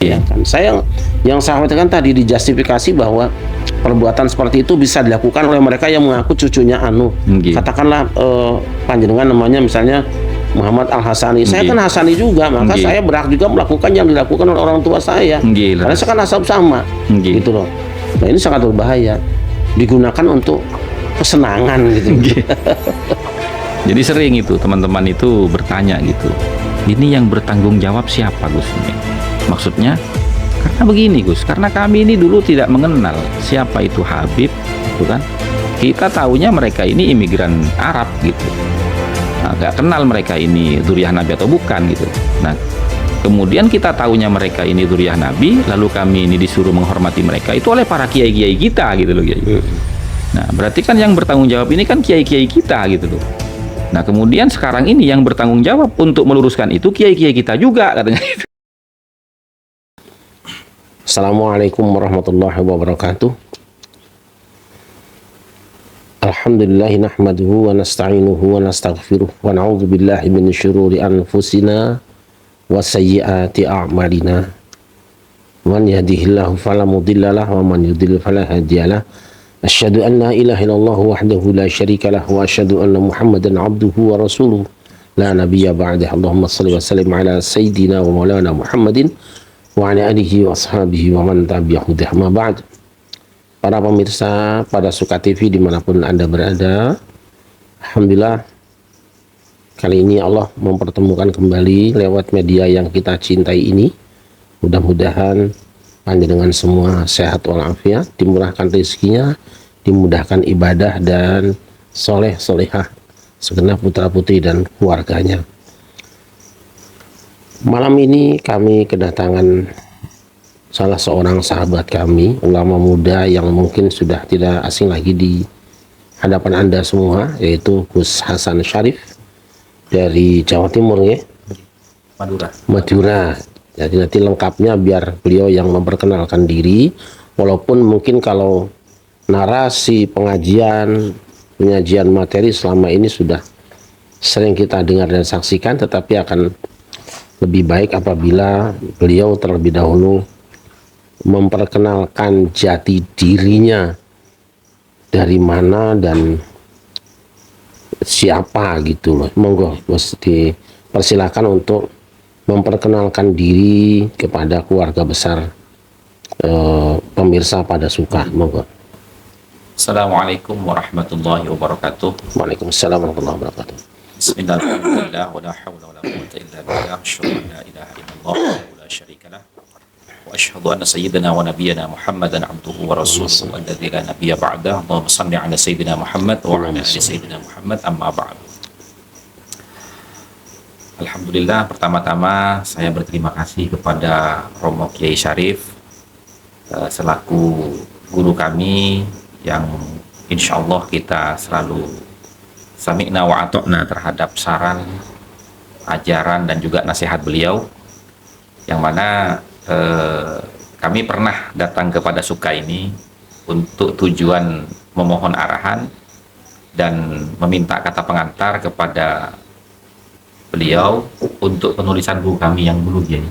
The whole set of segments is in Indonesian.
Ya kan? Yang saya katakan tadi dijustifikasi bahwa perbuatan seperti itu bisa dilakukan oleh mereka yang mengaku cucunya anu. Katakanlah panjenengan namanya misalnya Muhammad Al Hasani. Saya kan Hasani juga, maka saya berhak juga melakukan yang dilakukan oleh orang tua saya. Karena saya kan nasab sama. Gitu loh. Nah, ini sangat berbahaya. Digunakan untuk kesenangan gitu. Jadi sering itu teman-teman itu bertanya gitu. Ini yang bertanggung jawab siapa Gus? Maksudnya karena begini Gus, karena kami ini dulu tidak mengenal siapa itu Habib, gitu kan? Kita tahunya mereka ini imigran Arab gitu. Nah, gak kenal mereka ini dzurriyyah Nabi atau bukan gitu. Nah, kemudian kita tahunya mereka ini dzurriyyah Nabi, lalu kami ini disuruh menghormati mereka itu oleh para kiai-kiai kita gitu loh, Kiai. Nah, berarti kan yang bertanggung jawab ini kan kiai-kiai kita gitu loh. Nah, kemudian sekarang ini yang bertanggung jawab untuk meluruskan itu kiai-kiai kita juga katanya gitu. Assalamualaikum warahmatullahi wabarakatuh. Alhamdulillahi nahmaduhu wa nasta'inuhu wa nastaghfiruh wa na'udzu billahi min syururi anfusina wa sayyiati a'malina. Man yahdihillahu fala mudhillalah wa man yudhlil fala hadiyalah. Asyhadu an la ilaha illallah wahdahu la syarikalah wa asyhadu anna Muhammadan abduhu wa rasuluh la nabiyya ba'dah. Allahumma shalli wa sallim ala sayyidina wa maulana Muhammadin wa ala alihi wa ashabihi wa man tabi'ahu ma ba'd. Para pemirsa pada Suka TV dimanapun Anda berada, alhamdulillah kali ini Allah mempertemukan kembali lewat media yang kita cintai ini. Mudah-mudahan panjenengan semua sehat walafiat, dimurahkan rezekinya, dimudahkan ibadah dan soleh-solehah segenap putra putri dan keluarganya. Malam ini kami kedatangan salah seorang sahabat kami, ulama muda yang mungkin sudah tidak asing lagi di hadapan Anda semua, yaitu Gus Hasan Syarif dari Jawa Timur ya. Madura. Jadi nanti lengkapnya biar beliau yang memperkenalkan diri, walaupun mungkin kalau narasi pengajian materi selama ini sudah sering kita dengar dan saksikan, tetapi akan lebih baik apabila beliau terlebih dahulu memperkenalkan jati dirinya, dari mana dan siapa gitu loh. Monggo mesti persilakan untuk memperkenalkan diri kepada keluarga besar pemirsa pada Suka. Monggo. Assalamualaikum warahmatullahi wabarakatuh. Waalaikumsalam warahmatullahi wabarakatuh. Bismillahirrahmanirrahim. Wa la haula wa la quwwata illa billah. Asyhadu an la ilaha illallah wa la syarika lah. Wa asyhadu anna sayyidina wa nabiyyana Muhammadan abduhu wa rasuluhu alladzi la nabiyya ba'dah. Allahumma shalli ala sayyidina Muhammad wa ala ali sayyidina Muhammad amma ba'd. Alhamdulillah, pertama-tama saya berterima kasih kepada Romo Kiai Syarif selaku guru kami yang insya Allah kita selalu sami'na wa ato'na terhadap saran, ajaran dan juga nasihat beliau, yang mana kami pernah datang kepada Suka ini untuk tujuan memohon arahan dan meminta kata pengantar kepada beliau untuk penulisan buku kami yang dulu ya,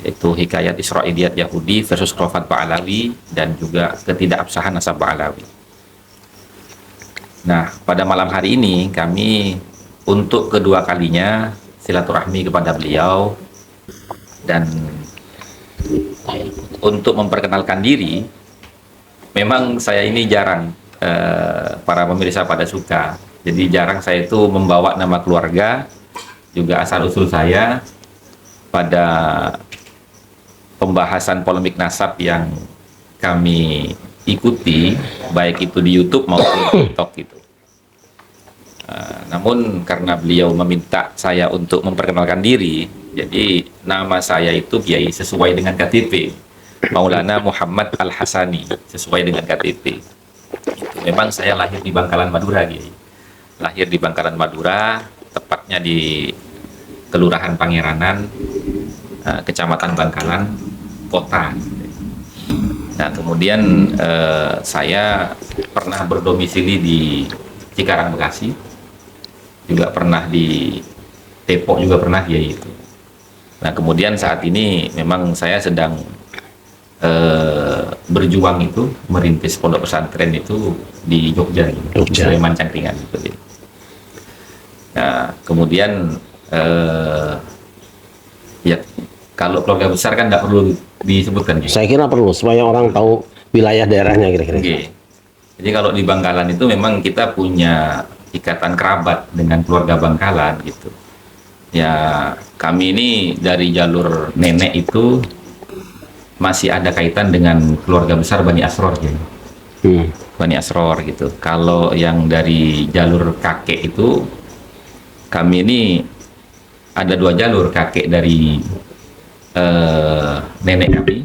yaitu Hikayat Israiliyat Yahudi versus Khurafat Ba'alawi dan juga ketidakabsahan nasab Ba'alawi. Nah, pada malam hari ini kami untuk kedua kalinya silaturahmi kepada beliau dan untuk memperkenalkan diri. Memang saya ini jarang para pemirsa pada Suka, jadi jarang saya itu membawa nama keluarga, juga asal-usul saya pada pembahasan polemik nasab yang kami ikuti, baik itu di YouTube maupun di TikTok gitu. Namun karena beliau meminta saya untuk memperkenalkan diri, jadi nama saya itu Kiai sesuai dengan KTP, Maulana Muhammad Al Hasani, sesuai dengan KTP. Memang saya lahir di Bangkalan, Madura, Kiai. Lahir di Bangkalan, Madura, tepatnya di Kelurahan Pangeranan, Kecamatan Bangkalan, Kota. Nah, kemudian saya pernah berdomisili di Cikarang, Bekasi, juga pernah di Depok, juga pernah ya itu. Nah, kemudian saat ini memang saya sedang berjuang itu merintis pondok pesantren itu di Jogja, gitu, di Jogja. Sleman Cangkringan gitu. Nah, kemudian ya kalau keluarga besar kan nggak perlu disebutkan, gitu. Saya kira perlu supaya orang tahu wilayah daerahnya kira-kira. Oke. Jadi kalau di Bangkalan itu memang kita punya ikatan kerabat dengan keluarga Bangkalan gitu. Ya, kami ini dari jalur nenek itu masih ada kaitan dengan keluarga besar Bani Asror, gitu. Bani Asror gitu. Kalau yang dari jalur kakek itu, kami ini ada 2 jalur, kakek dari nenek kami,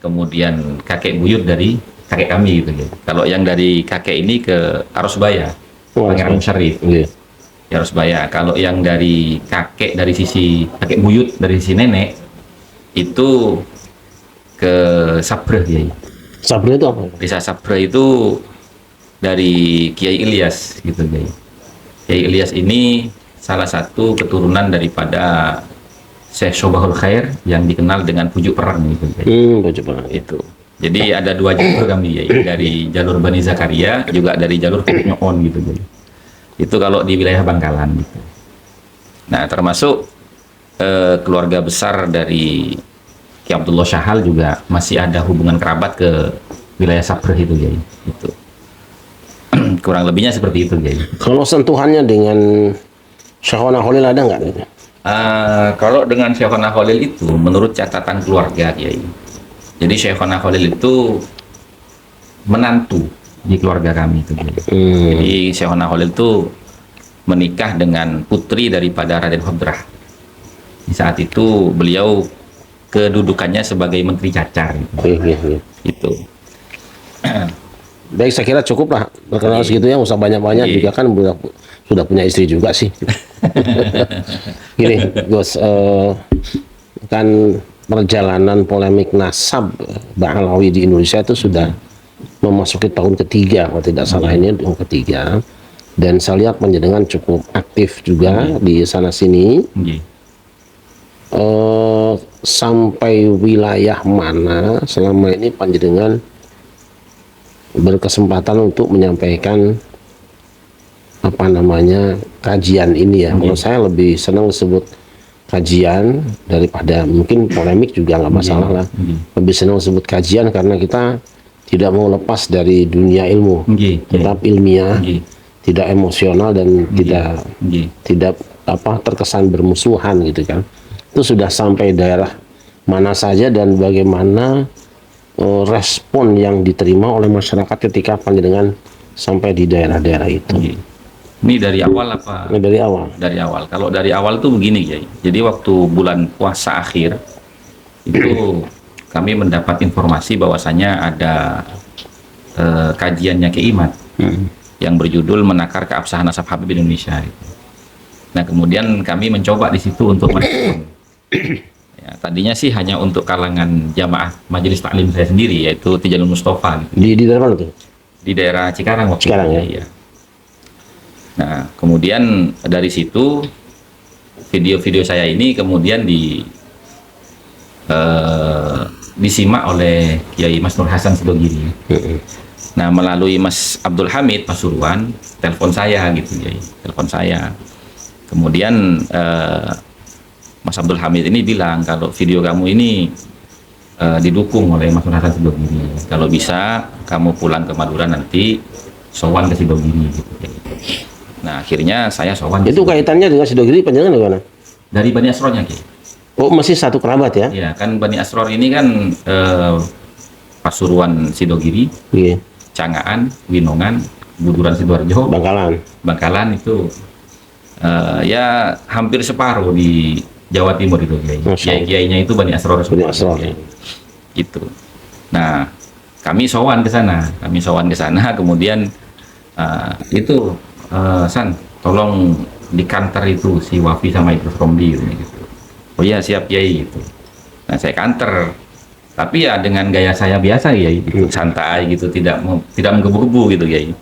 kemudian kakek buyut dari kakek kami gitu. Kalau yang dari kakek ini ke Arusbaya, Pangeran Syarif. Ya, Arusbaya. Kalau yang dari kakek dari sisi kakek buyut dari sisi nenek itu ke Sabreh, ya. Sabreh itu apa? Desa Sabreh itu dari Kiai Ilyas gitu, ya. Kiai Ilyas ini salah satu keturunan daripada Syekh Sobahul Khair yang dikenal dengan Pujuk Perang gitu, ya. Pujuk Perang. Itu. Jadi ada 2 jalur kami, ya. Dari jalur Bani Zakaria juga dari jalur Nyoon gitu, ya. Itu kalau di wilayah Bangkalan gitu. Nah, termasuk keluarga besar dari Ki Abdullah Syahal juga masih ada hubungan kerabat ke wilayah Sabreh itu, ya. Itu. Kurang lebihnya seperti itu, ya. Kalau sentuhannya dengan Syekhona Khalil ada nggak? Kalau dengan Syekhona Khalil itu menurut catatan keluarga, ya. Jadi Syekhona Khalil itu menantu di keluarga kami itu, ya. Jadi Syekhona Khalil itu menikah dengan putri daripada Raden Khodrah. Di saat itu beliau kedudukannya sebagai Menteri Cacar gitu. Itu. Baik, saya kira cukup lah. Terkenal segitu ya, usah banyak-banyak juga kan sudah punya istri juga sih. Gini, Gus, kan perjalanan polemik nasab Ba'alawi di Indonesia itu sudah memasuki tahun ketiga, kalau tidak salah ini tahun ketiga. Dan saya lihat panjenengan cukup aktif juga di sana sini. Sampai wilayah mana selama ini panjenengan berkesempatan untuk menyampaikan kajian ini ya? Kalau saya lebih senang disebut kajian daripada mungkin polemik juga nggak masalah lah. Lebih senang disebut kajian karena kita tidak mau lepas dari dunia ilmu, tetap ilmiah, tidak emosional dan tidak terkesan bermusuhan gitu kan. Itu sudah sampai daerah mana saja dan bagaimana respon yang diterima oleh masyarakat ketika panjenengan sampai di daerah-daerah itu. Ini dari awal apa? Ini dari awal. Dari awal. Kalau dari awal tuh begini, ya. Jadi waktu bulan puasa akhir itu kami mendapat informasi bahwasanya ada kajiannya Ki Imad yang berjudul Menakar Keabsahan Nasab Habib Indonesia. Nah, kemudian kami mencoba di situ untuk merespon. Ya, tadinya sih hanya untuk kalangan jamaah majelis taklim saya sendiri, yaitu Tijanul Mustafa. Di daerah mana tuh? Di daerah Cikarang waktu Cikarang, itu, ya. Nah, kemudian dari situ video-video saya ini kemudian disimak oleh Kiai Mas Nur Hasan Sidogiri. Nah, melalui Mas Abdul Hamid Pasuruan, telepon saya gitu, ya. Telepon saya. Kemudian Mas Abdul Hamid ini bilang kalau video kamu ini didukung oleh Mas Nur Hasan Sidogiri. Kalau bisa kamu pulang ke Madura nanti sowan ke Sidogiri gitu. Nah, akhirnya saya sowan. Itu kaitannya dengan Sidogiri panjenengan di mana? Dari Bani Asrornya, Ki. Oh, masih satu kerabat ya? Iya, kan Bani Asror ini kan Pasuruan Sidogiri, Cangaan, Winongan, Buduran Sidoarjo, Bangkalan itu ya hampir separuh di Jawa Timur itu, kiai-kiainya itu Bani Asror semua. Gitu. Nah, kami sowan ke sana, kemudian itu San, tolong di kantor itu si Wafi sama Idrus Romli gitu. Oh iya, siap Kiai gitu. Nah, saya kantor, tapi ya dengan gaya saya biasa ya, gitu, santai gitu, tidak menggebu-gebu gitu, Kiai.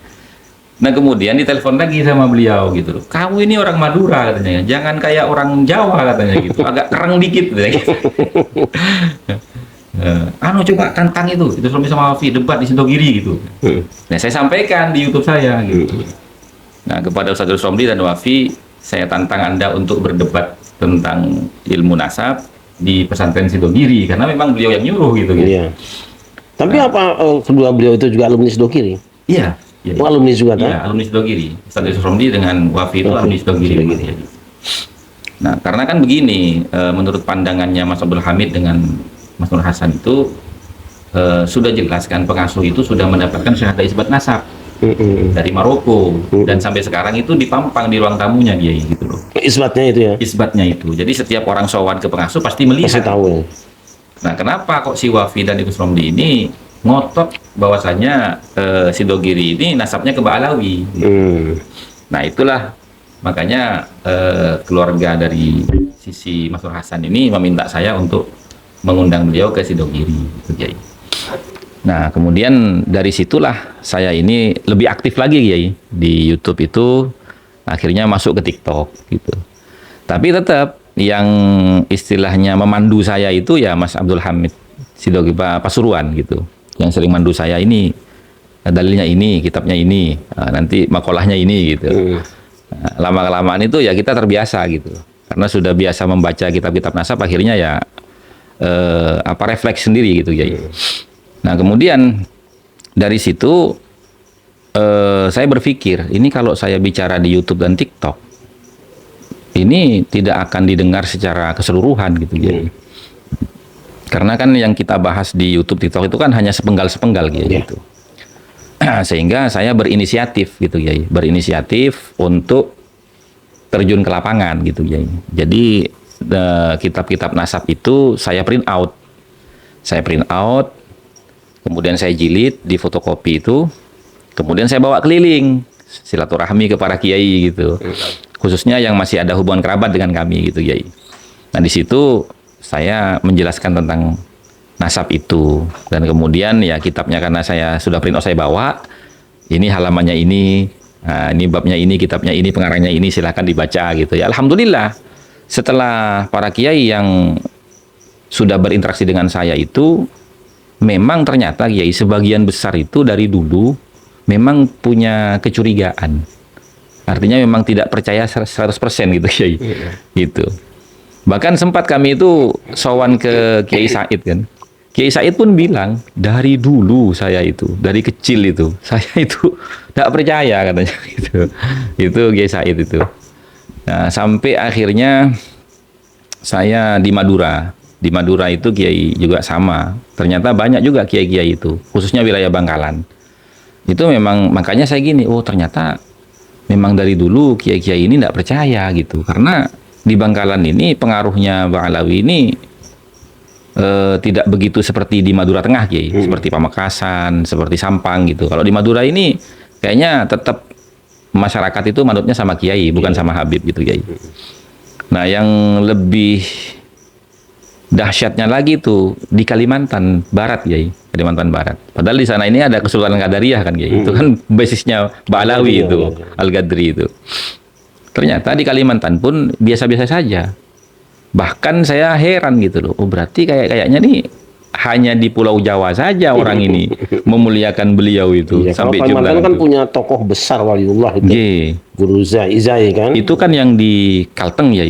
Nah kemudian ditelepon lagi sama beliau gitu loh. Kamu ini orang Madura katanya, jangan kayak orang Jawa katanya gitu, agak kereng dikit katanya gitu. Coba tantang itu suami sama Wafi debat di Sendogiri gitu. Nah saya sampaikan di YouTube saya gitu. Nah kepada Ustadz Romli dan Wafi, saya tantang Anda untuk berdebat tentang ilmu nasab di pesantren Sendogiri karena memang beliau yang nyuruh gitu. Iya. Tapi apa kedua beliau itu juga alumni Sidogiri? Iya. Iya, Oh, alumni juga kan? iya, alumni Sidogiri. Ustadz Romli dengan Wafi itu alumni Sidogiri. Nah, karena kan begini, menurut pandangannya Mas Abdul Hamid dengan Mas Nur Hasan itu sudah jelaskan pengasuh itu sudah mendapatkan syahadat isbat nasab dari Maroko dan sampai sekarang itu dipampang di ruang tamunya dia gitu loh. Isbatnya itu ya? Isbatnya itu. Jadi setiap orang sowan ke pengasuh pasti melihat. Pasti tahu ya? Nah, kenapa kok si Wafi dan Idrus Romli ini ngotot bahwasanya Sidogiri ini nasabnya ke Ba'alawi. Nah itulah makanya keluarga dari sisi Mas Nur Hasan ini meminta saya untuk mengundang beliau ke Sidogiri gitu, Kiai. Nah kemudian dari situlah saya ini lebih aktif lagi Kiai di YouTube itu, akhirnya masuk ke TikTok gitu. Tapi tetap yang istilahnya memandu saya itu ya Mas Abdul Hamid Sidogiri Pasuruan gitu, yang sering mandu saya ini, dalilnya ini, kitabnya ini, nanti makolahnya ini gitu. Lama-kelamaan itu ya kita terbiasa gitu, karena sudah biasa membaca kitab-kitab nasab, akhirnya ya refleks sendiri gitu ya. Nah kemudian dari situ saya berpikir, ini kalau saya bicara di YouTube dan TikTok, ini tidak akan didengar secara keseluruhan gitu ya. Karena kan yang kita bahas di YouTube, TikTok itu kan hanya sepenggal-sepenggal gitu. Sehingga saya berinisiatif gitu ya, berinisiatif untuk terjun ke lapangan gitu ya. Jadi kitab-kitab nasab itu saya print out, kemudian saya jilid di fotokopi itu, kemudian saya bawa keliling silaturahmi ke para kiai gitu, khususnya yang masih ada hubungan kerabat dengan kami gitu ya. Nah di situ saya menjelaskan tentang nasab itu, dan kemudian ya kitabnya karena saya sudah print out, saya bawa, ini halamannya ini, nah, ini babnya ini, kitabnya ini, pengarangnya ini, silahkan dibaca gitu ya. Alhamdulillah setelah para kiai yang sudah berinteraksi dengan saya itu, memang ternyata kiai sebagian besar itu dari dulu memang punya kecurigaan, artinya memang tidak percaya 100% gitu kiai gitu. Bahkan sempat kami itu sowan ke Kiai Said kan. Kiai Said pun bilang, dari dulu saya itu, dari kecil itu, saya itu tidak percaya katanya gitu. Itu Kiai Said itu. Nah, sampai akhirnya saya di Madura. Di Madura itu Kiai juga sama. Ternyata banyak juga Kiai-Kiai itu, khususnya wilayah Bangkalan. Itu memang, makanya saya gini, oh ternyata memang dari dulu Kiai-Kiai ini tidak percaya gitu. Karena di Bangkalan ini pengaruhnya Ba'alawi ini tidak begitu seperti di Madura Tengah Kiai, seperti Pamekasan, seperti Sampang gitu. Kalau di Madura ini kayaknya tetap masyarakat itu manutnya sama Kiai, bukan sama Habib gitu Kiai. Nah yang lebih dahsyatnya lagi tuh di Kalimantan Barat Kiai, Kalimantan Barat. Padahal di sana ini ada Kesultanan Qadariyah kan Kiai, itu kan basisnya Ba'alawi itu, Al-Qadri itu. Ternyata di Kalimantan pun biasa-biasa saja. Bahkan saya heran gitu loh. Oh berarti kayaknya nih hanya di Pulau Jawa saja orang ini memuliakan beliau itu. Iya, sampai kalau Kalimantan kan itu punya tokoh besar waliullah itu. Guru Izai kan. Itu kan yang di Kalteng ya.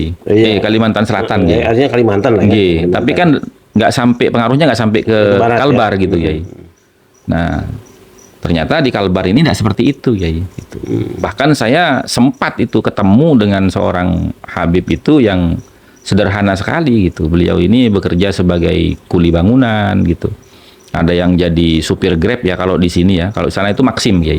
Kalimantan Selatan ya. Artinya Kalimantan lah kan. Tapi kan nggak sampai, pengaruhnya nggak sampai ke Barat, Kalbar ya, gitu ya. Nah ternyata di Kalbar ini tidak seperti itu ya. Gitu. Bahkan saya sempat itu ketemu dengan seorang Habib itu yang sederhana sekali gitu. Beliau ini bekerja sebagai kuli bangunan gitu. Ada yang jadi supir Grab ya kalau di sini ya. Kalau di sana itu Maxim ya.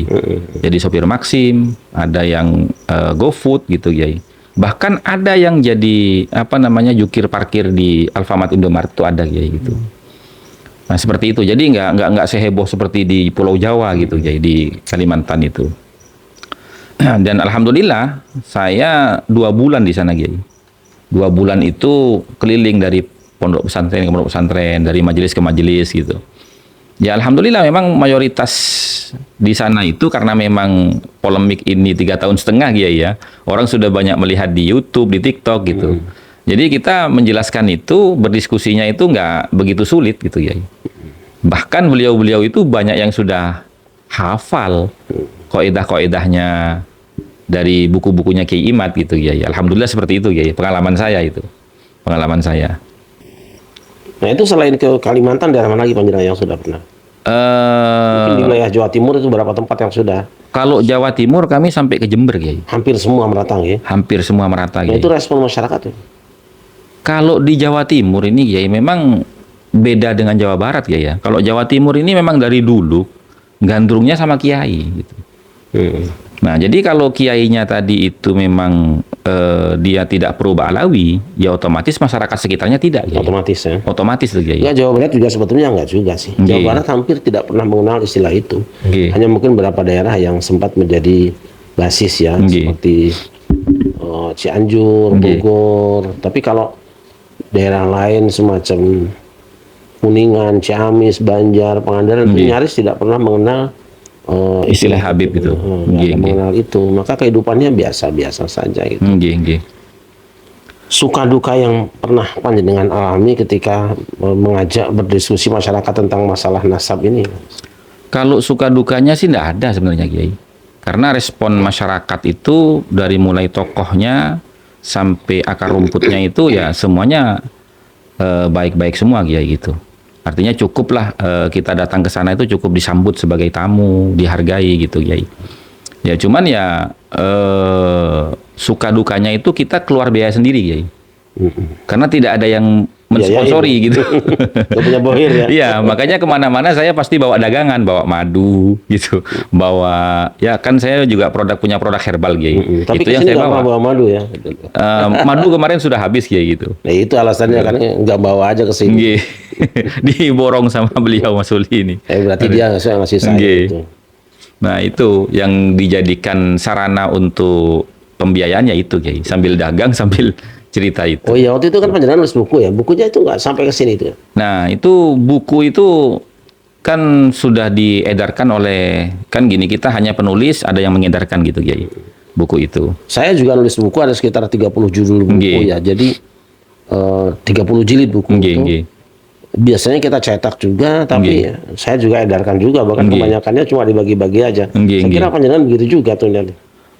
Jadi supir Maxim, ada yang GoFood gitu ya. Bahkan ada yang jadi jukir parkir di Alfamart Indomaret itu ada ya gitu. Nah seperti itu, jadi nggak seheboh seperti di Pulau Jawa gitu, jadi di Kalimantan itu. Dan alhamdulillah saya 2 bulan di sana, Kiai. 2 bulan itu keliling dari pondok pesantren ke pondok pesantren, dari majelis ke majelis gitu. Ya alhamdulillah memang mayoritas di sana itu karena memang polemik ini 3 tahun setengah ya. Orang sudah banyak melihat di YouTube, di TikTok gitu. Jadi kita menjelaskan itu, berdiskusinya itu nggak begitu sulit gitu ya. Bahkan beliau-beliau itu banyak yang sudah hafal kaidah-kaidahnya dari buku-bukunya Kiai Imad gitu ya. Alhamdulillah seperti itu ya. Pengalaman saya itu. Pengalaman saya. Nah itu selain ke Kalimantan, daerah mana lagi panjenengan yang sudah pernah? Mungkin di wilayah Jawa Timur itu berapa tempat yang sudah? Kalau Jawa Timur kami sampai ke Jember Kiai. Hampir semua merata ya? Hampir semua merata Nah Kiai. itu respon masyarakat ya? Kalau di Jawa Timur ini Kiai memang beda dengan Jawa Barat ya. Kalau Jawa Timur ini memang dari dulu gandrungnya sama kiai gitu. Nah, jadi kalau kiainya tadi itu memang dia tidak pro Ba'alawi, ya otomatis masyarakat sekitarnya tidak Kiai. Otomatis ya? Otomatis tuh Kiai. Ya Jawa Barat juga sebetulnya enggak juga sih. Nggih. Jawa Barat hampir tidak pernah mengenal istilah itu. Nggih. Hanya mungkin beberapa daerah yang sempat menjadi basis ya, Nggih. seperti Cianjur, Nggih. Bogor. Tapi kalau daerah lain semacam Kuningan, Ciamis, Banjar, Pangandaran itu Nggih. nyaris tidak pernah mengenal Istilah Habib itu. nggak Nggih, ada nggih. mengenal itu. Maka kehidupannya biasa-biasa saja gitu. Nggih, nggih. Suka duka yang pernah panjenengan alami ketika mengajak berdiskusi masyarakat tentang masalah nasab ini? Kalau suka dukanya sih enggak ada sebenarnya Kiai. Karena respon masyarakat itu dari mulai tokohnya sampai akar rumputnya itu ya semuanya baik-baik semua Kiai gitu. Artinya cukuplah kita datang ke sana itu cukup disambut sebagai tamu, dihargai gitu Kiai. Ya cuman ya suka dukanya itu kita keluar biaya sendiri Kiai. Karena tidak ada yang mensponsori gitu. Gak punya bohir ya? Iya, makanya kemana-mana saya pasti bawa dagangan, bawa madu gitu, bawa ya kan saya juga punya produk herbal Kiai. Tapi Itu yang kesini saya nggak bawa. pernah bawa madu ya? Madu kemarin sudah habis Kiai gitu. Nah itu alasannya kan nggak bawa aja ke sini. Nggih. Diborong sama beliau Mas Uli ini. Berarti dia ngasih saya Nggih. itu. Nah, itu yang dijadikan sarana untuk pembiayaannya itu Kiai, sambil dagang sambil cerita itu. Oh iya, waktu itu kan panjenengan nulis buku ya. Bukunya itu nggak sampai ke sini itu. Nah, itu buku itu kan sudah diedarkan oleh, kan gini, kita hanya penulis, ada yang mengedarkan gitu Kiai. Buku itu. Saya juga nulis buku ada sekitar 30 judul buku Nggih. ya. Jadi 30 jilid buku Nggih, itu. nggih. Biasanya kita cetak juga, tapi saya juga edarkan juga. Bahkan Nggih. kebanyakannya cuma dibagi-bagi aja. Nggih, Saya kira nggih. panjenengan begitu juga tuh.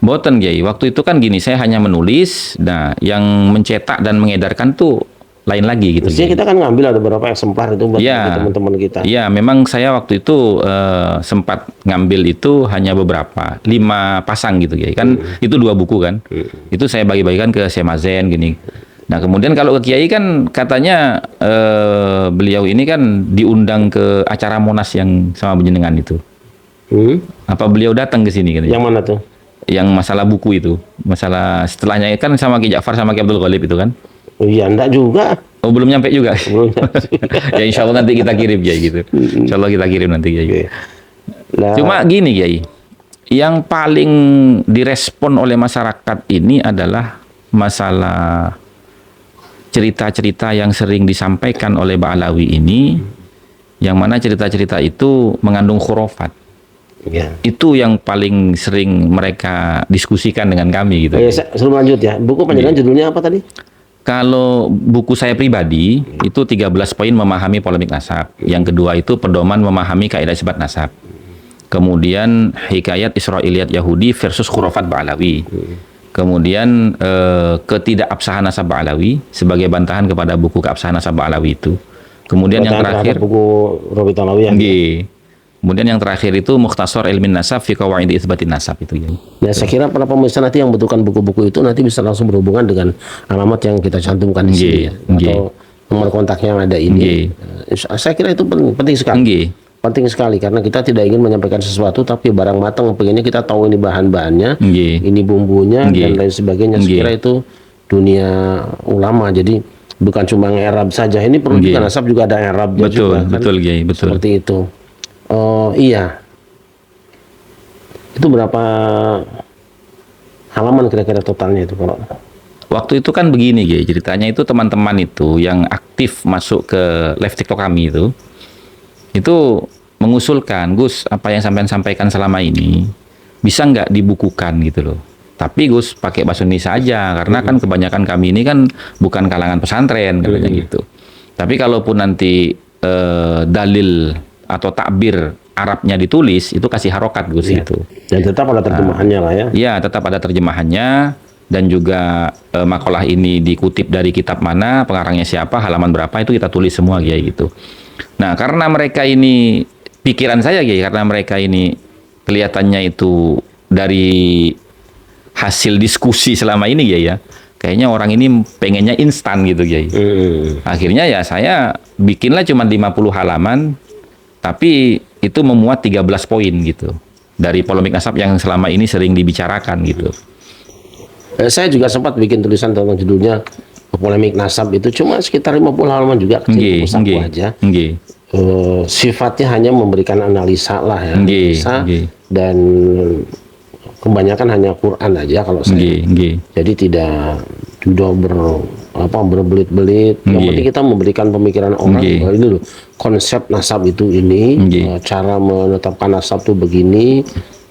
Boten Kiai, waktu itu kan gini, saya hanya menulis, nah yang mencetak dan mengedarkan tuh lain lagi gitu. Mestinya Kiai. kita kan ngambil ada beberapa eksemplar itu buat Iya. teman-teman kita. Iya, memang saya waktu itu sempat ngambil itu hanya beberapa, 5 pasang gitu Kiai. Kan itu 2 buku kan. Itu saya bagi-bagikan ke Syekh Mazen gini. Nah, kemudian kalau ke Kiai kan katanya beliau ini kan diundang ke acara Monas yang sama penjenengan itu. Apa beliau datang ke sini kan? Yang mana tuh? Yang masalah buku itu. Masalah setelahnya kan sama Ki Ja'far sama Ki Abdul Ghalib itu kan. Oh iya, enggak juga. Oh, belum nyampe juga. Belum nyampe. Ya insya Allah nanti kita kirim ya gitu. Insya Allah kita kirim nanti ya. Oke. Nah, Cuma gini Kiai, yang paling direspon oleh masyarakat ini adalah masalah cerita-cerita yang sering disampaikan oleh Ba'alawi ini, yang mana cerita-cerita itu mengandung khurafat. ya. Itu yang paling sering mereka diskusikan dengan kami gitu. Oh, ya, sebelum lanjut ya, buku panjenengan judulnya apa tadi? Kalau buku saya pribadi itu 13 poin memahami polemik nasab. Yang kedua itu pedoman memahami kaidah isbat nasab. Kemudian hikayat Israiliyat Yahudi versus khurafat Ba'alawi. Kemudian ketidakabsahan nasab Ba'alawi sebagai bantahan kepada buku keabsahan nasab Ba'alawi itu. Kemudian yang Terhadap terakhir buku Robi Tanawi yang nggih. Kemudian yang terakhir itu Mukhtasar Ilmin Nasab fi Qawaid Itsbatin Nasab itu ya. Ya, saya kira para pemirsa nanti yang membutuhkan buku-buku itu nanti bisa langsung berhubungan dengan alamat yang kita cantumkan di sini ya. Nggih. Atau nomor kontak yang ada ini. Saya kira itu penting sekali. Nggih. Penting sekali karena kita tidak ingin menyampaikan sesuatu tapi barang matang, pengennya kita tahu ini bahan-bahannya, Nggih. ini bumbunya Nggih. dan lain sebagainya. Saya Nggih. kira itu dunia ulama. Jadi bukan cuma ngerab saja. Ini perlu juga nasab juga ada ngerabnya Betul, juga. Kan? betul Kiai, betul. Seperti itu. Oh iya. Itu berapa halaman kira-kira totalnya itu kalau? Waktu itu kan begini Kiai, ceritanya itu teman-teman itu yang aktif masuk ke live TikTok kami itu mengusulkan, Gus, apa yang sampean sampaikan selama ini bisa nggak dibukukan gitu loh. Tapi Gus pakai bahasa Indonesia aja, karena kan kebanyakan kami ini kan bukan kalangan pesantren katanya gitu. Tapi kalaupun nanti dalil atau takbir Arabnya ditulis, itu kasih harokat Gus Iya. itu. Dan tetap ada terjemahannya lah ya. Ya, tetap ada terjemahannya, dan juga makalah ini dikutip dari kitab mana, pengarangnya siapa, halaman berapa, itu kita tulis semua Kiai gitu. Nah, karena mereka ini, pikiran saya Kiai, karena mereka ini kelihatannya itu dari hasil diskusi selama ini Kiai ya, kayaknya orang ini pengennya instan gitu Kiai. Akhirnya ya saya bikinlah cuma 50 halaman, tapi itu memuat 13 poin gitu. Dari polemik nasab yang selama ini sering dibicarakan gitu. Saya juga sempat bikin tulisan tentang judulnya polemik nasab itu cuma sekitar 50 halaman juga, kecil saku aja. Sifatnya hanya memberikan analisa lah ya. Analisa, dan kebanyakan hanya Quran aja kalau saya. Jadi tidak berbelit-belit. Yang penting kita memberikan pemikiran orang bahwa ini loh konsep nasab itu ini, cara menetapkan nasab itu begini.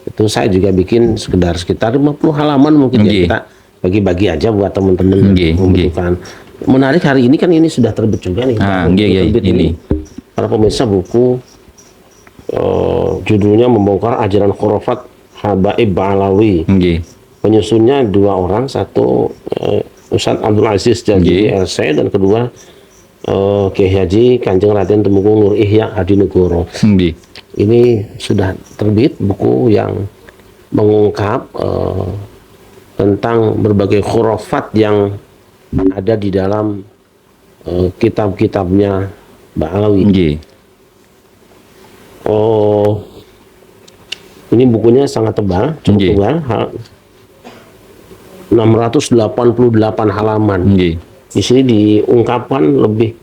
Itu saya juga bikin sekitar 50 halaman mungkin ya, kita bagi-bagi aja buat teman-teman yang membutuhkan. Menarik, hari ini kan ini sudah terbit juga nih. Terbit ini. Para pemirsa, buku judulnya Membongkar Ajaran Khurafat Habaib Ba'alawi. Penyusunnya 2 orang, satu Ustadz Abdul Aziz Jalili LC, dan kedua Kiai Haji Kanjeng Raden Temenggung Nur Ihya Hadinegoro. Ini sudah terbit buku yang mengungkap tentang berbagai khurafat yang ada di dalam kitab-kitabnya Ba'alawi. Ini bukunya sangat tebal, cukup tebal, 688 halaman. Di sini diungkapkan lebih,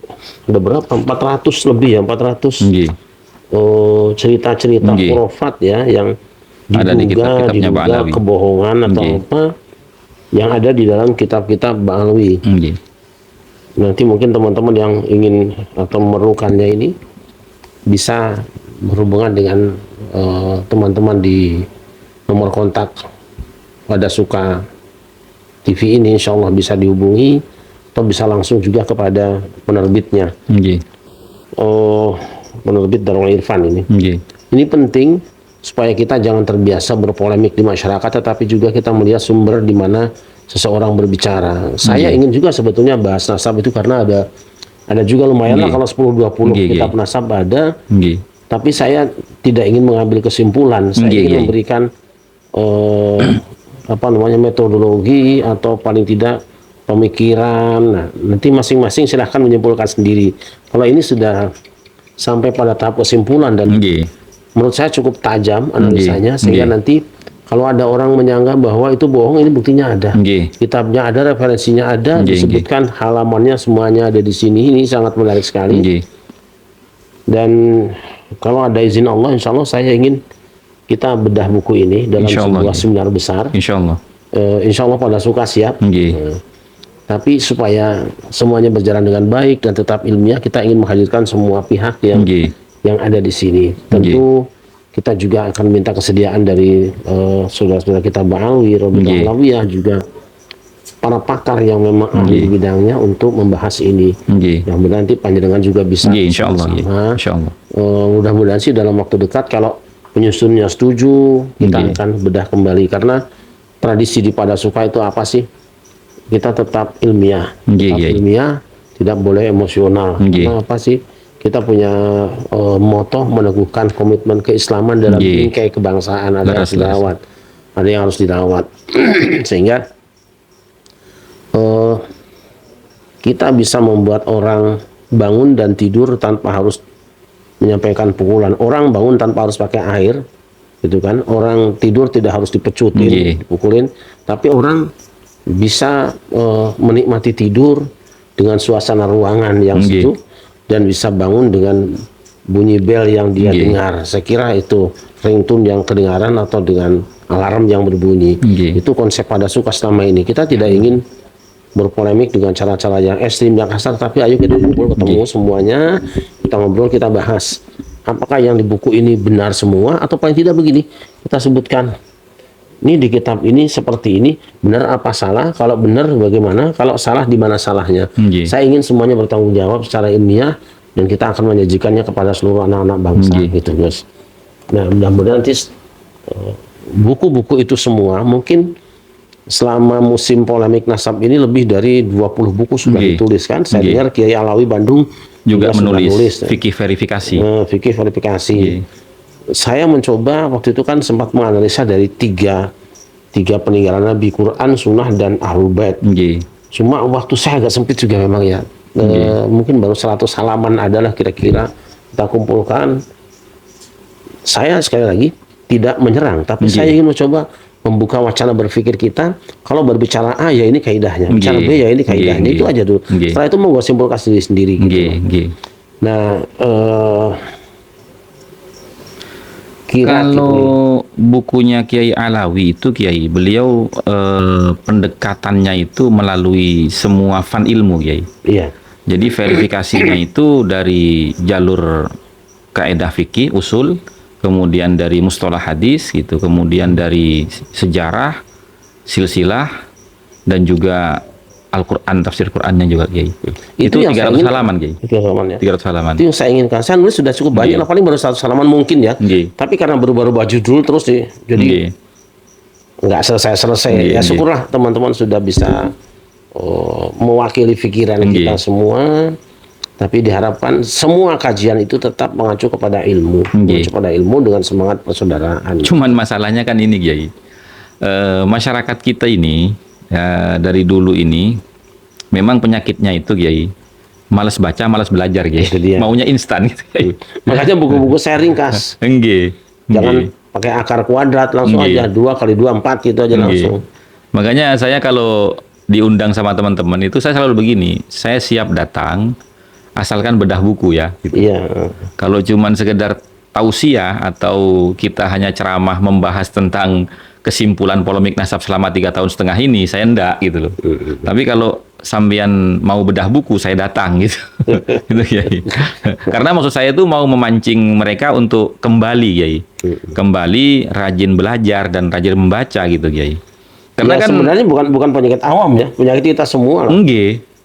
ada berapa? 400 lebih ya, 400 cerita-cerita khurafat ya, yang diduga kebohongan atau apa yang ada di dalam kitab-kitab Ba'alawi. Nanti mungkin teman-teman yang ingin atau memerlukannya ini bisa berhubungan dengan teman-teman di nomor kontak pada Suka TV ini, insya Allah bisa dihubungi atau bisa langsung juga kepada penerbitnya. Penerbit Darul Irfan ini. Ini penting supaya kita jangan terbiasa berpolemik di masyarakat, tetapi juga kita melihat sumber di mana seseorang berbicara. Saya ingin juga sebetulnya bahas nasab itu karena ada juga lumayan lah kalau 10-20 kitab nasab ada. Tapi saya tidak ingin mengambil kesimpulan. Saya ingin memberikan metodologi atau paling tidak pemikiran. Nah, nanti masing-masing silahkan menyimpulkan sendiri. Kalau ini sudah sampai pada tahap kesimpulan dan menurut saya cukup tajam analisanya, sehingga nanti kalau ada orang menyangka bahwa itu bohong, ini buktinya ada. Kitabnya ada, referensinya ada, disebutkan halamannya semuanya ada di sini. Ini sangat menarik sekali. Dan kalau ada izin Allah, insya Allah saya ingin kita bedah buku ini dalam sebuah seminar besar. Insya Allah pada Suka siap. Tapi supaya semuanya berjalan dengan baik dan tetap ilmiah, kita ingin menghadirkan semua pihak yang ada di sini. Tentu kita juga akan minta kesediaan dari saudara-saudara kita Ba'alawi, Robiqah Alawiyah, juga para pakar yang memang ahli di bidangnya untuk membahas ini. Yang nanti panjenengan juga bisa insyaallah. Mudah-mudahan sih dalam waktu dekat, kalau penyusunnya setuju, kita akan bedah kembali, karena tradisi di Pada Suka itu apa sih? Kita tetap ilmiah, ilmiah, tidak boleh emosional. Karena apa sih? Kita punya moto meneguhkan komitmen keislaman dalam bingkai kebangsaan, ada yang harus dirawat. Sehingga kita bisa membuat orang bangun dan tidur tanpa harus menyampaikan pukulan. Orang bangun tanpa harus pakai air, gitu kan? Orang tidur tidak harus dipecutin, dipukulin, tapi orang bisa menikmati tidur dengan suasana ruangan yang sejuk dan bisa bangun dengan bunyi bel yang dia dengar. Saya kira itu ringtone yang kedengaran atau dengan alarm yang berbunyi. Itu konsep Pada Suka selama ini. Kita tidak ingin berpolemik dengan cara-cara yang ekstrim, yang kasar, tapi ayo kita kumpul, ketemu semuanya, kita ngobrol, kita bahas. apakah yang di buku ini benar semua atau paling tidak begini kita sebutkan ini di kitab ini seperti ini, benar apa salah, kalau benar bagaimana, kalau salah di mana salahnya. Saya ingin semuanya bertanggung jawab secara ilmiah dan kita akan menyajikannya kepada seluruh anak-anak bangsa gitu Gus. Nah mudah-mudahan nanti buku-buku itu semua mungkin selama musim polemik nasab ini lebih dari 20 buku sudah ditulis kan. Saya dengar Kiai Alawi Bandung juga menulis fikih verifikasi. Fikih verifikasi. Saya mencoba waktu itu kan sempat menganalisa dari tiga peninggalan Nabi, Quran, Sunnah, dan Ahlul Bait. Cuma waktu saya agak sempit juga memang ya. Mungkin baru 100 halaman adalah kira-kira kita kumpulkan. Saya sekali lagi tidak menyerang, tapi saya ingin mencoba membuka wacana berpikir kita. Kalau berbicara A ya ini kaidahnya, bicara B ya ini kaidahnya, itu aja dulu. Setelah itu mau gue simpulkan sendiri gitu. Nah, kalau bukunya Kiai Alawi itu Kiai, beliau pendekatannya itu melalui semua fan ilmu Kiai. Iya. Jadi verifikasinya itu dari jalur kaidah fikih usul, kemudian dari mustalah hadis gitu, kemudian dari sejarah, silsilah, dan juga Al-Quran, tafsir Qurannya juga Kiai. Itu 300 halaman Kiai. 300 halaman. Itu yang saya inginkan. Saya nulis sudah cukup banyak, paling baru 100 halaman mungkin ya. Tapi karena berubah-ubah judul terus jadi nggak selesai-selesai. Ya syukurlah teman-teman sudah bisa mewakili pikiran kita semua. Tapi diharapkan semua kajian itu tetap mengacu kepada ilmu, mengacu kepada ilmu dengan semangat persaudaraan. Cuman masalahnya kan ini, Kiai. Masyarakat kita ini dari dulu ini memang penyakitnya itu, Kiai. Malas baca, malas belajar, Kiai. Maunya instan gitu, Kiai. Makanya buku-buku saya ringkas. Jangan pakai akar kuadrat langsung aja 2 kali 2 4 gitu aja langsung. Makanya saya kalau diundang sama teman-teman itu saya selalu begini, saya siap datang asalkan bedah buku ya gitu. Kalau cuman sekedar tausiah atau kita hanya ceramah membahas tentang kesimpulan polemik nasab selama 3,5 tahun ini, saya enggak gitu loh. Tapi kalau sambian mau bedah buku, saya datang gitu. Gitu ya. Karena maksud saya itu mau memancing mereka untuk kembali Kiai. Kembali rajin belajar dan rajin membaca gitu Kiai. Karena kan sebenarnya bukan penyakit awam ya, penyakit kita semua lah.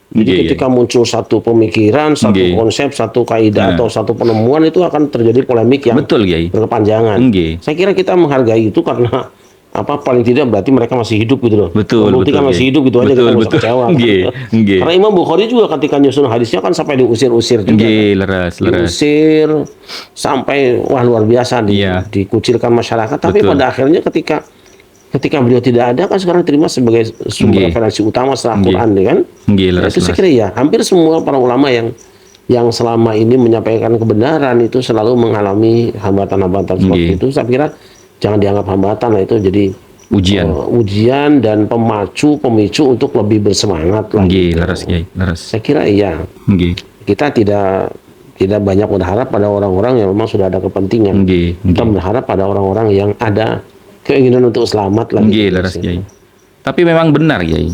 Jadi ketika muncul satu pemikiran, satu konsep, satu kaidah atau satu penemuan itu akan terjadi polemik yang berkepanjangan. Saya kira kita menghargai itu karena paling tidak berarti mereka masih hidup gitu loh. Membuktikan masih hidup gitu aja, kita nggak usah kecewa. Karena Imam Bukhari juga ketika nyusun hadisnya kan sampai diusir-usir juga. Diusir sampai luar biasa dikucilkan masyarakat. Tapi pada akhirnya ketika beliau tidak ada kan sekarang terima sebagai sumber referensi utama setelah Quran kan. Itu saya kira ya hampir semua para ulama yang selama ini menyampaikan kebenaran itu selalu mengalami hambatan-hambatan seperti itu. Saya kira jangan dianggap hambatan lah, itu jadi ujian dan pemicu untuk lebih bersemangat lagi. Saya kira iya. Kita tidak banyak berharap pada orang-orang yang memang sudah ada kepentingan. Kita berharap pada orang-orang yang ada keinginan untuk selamat lagi. Tapi memang benar Kiai,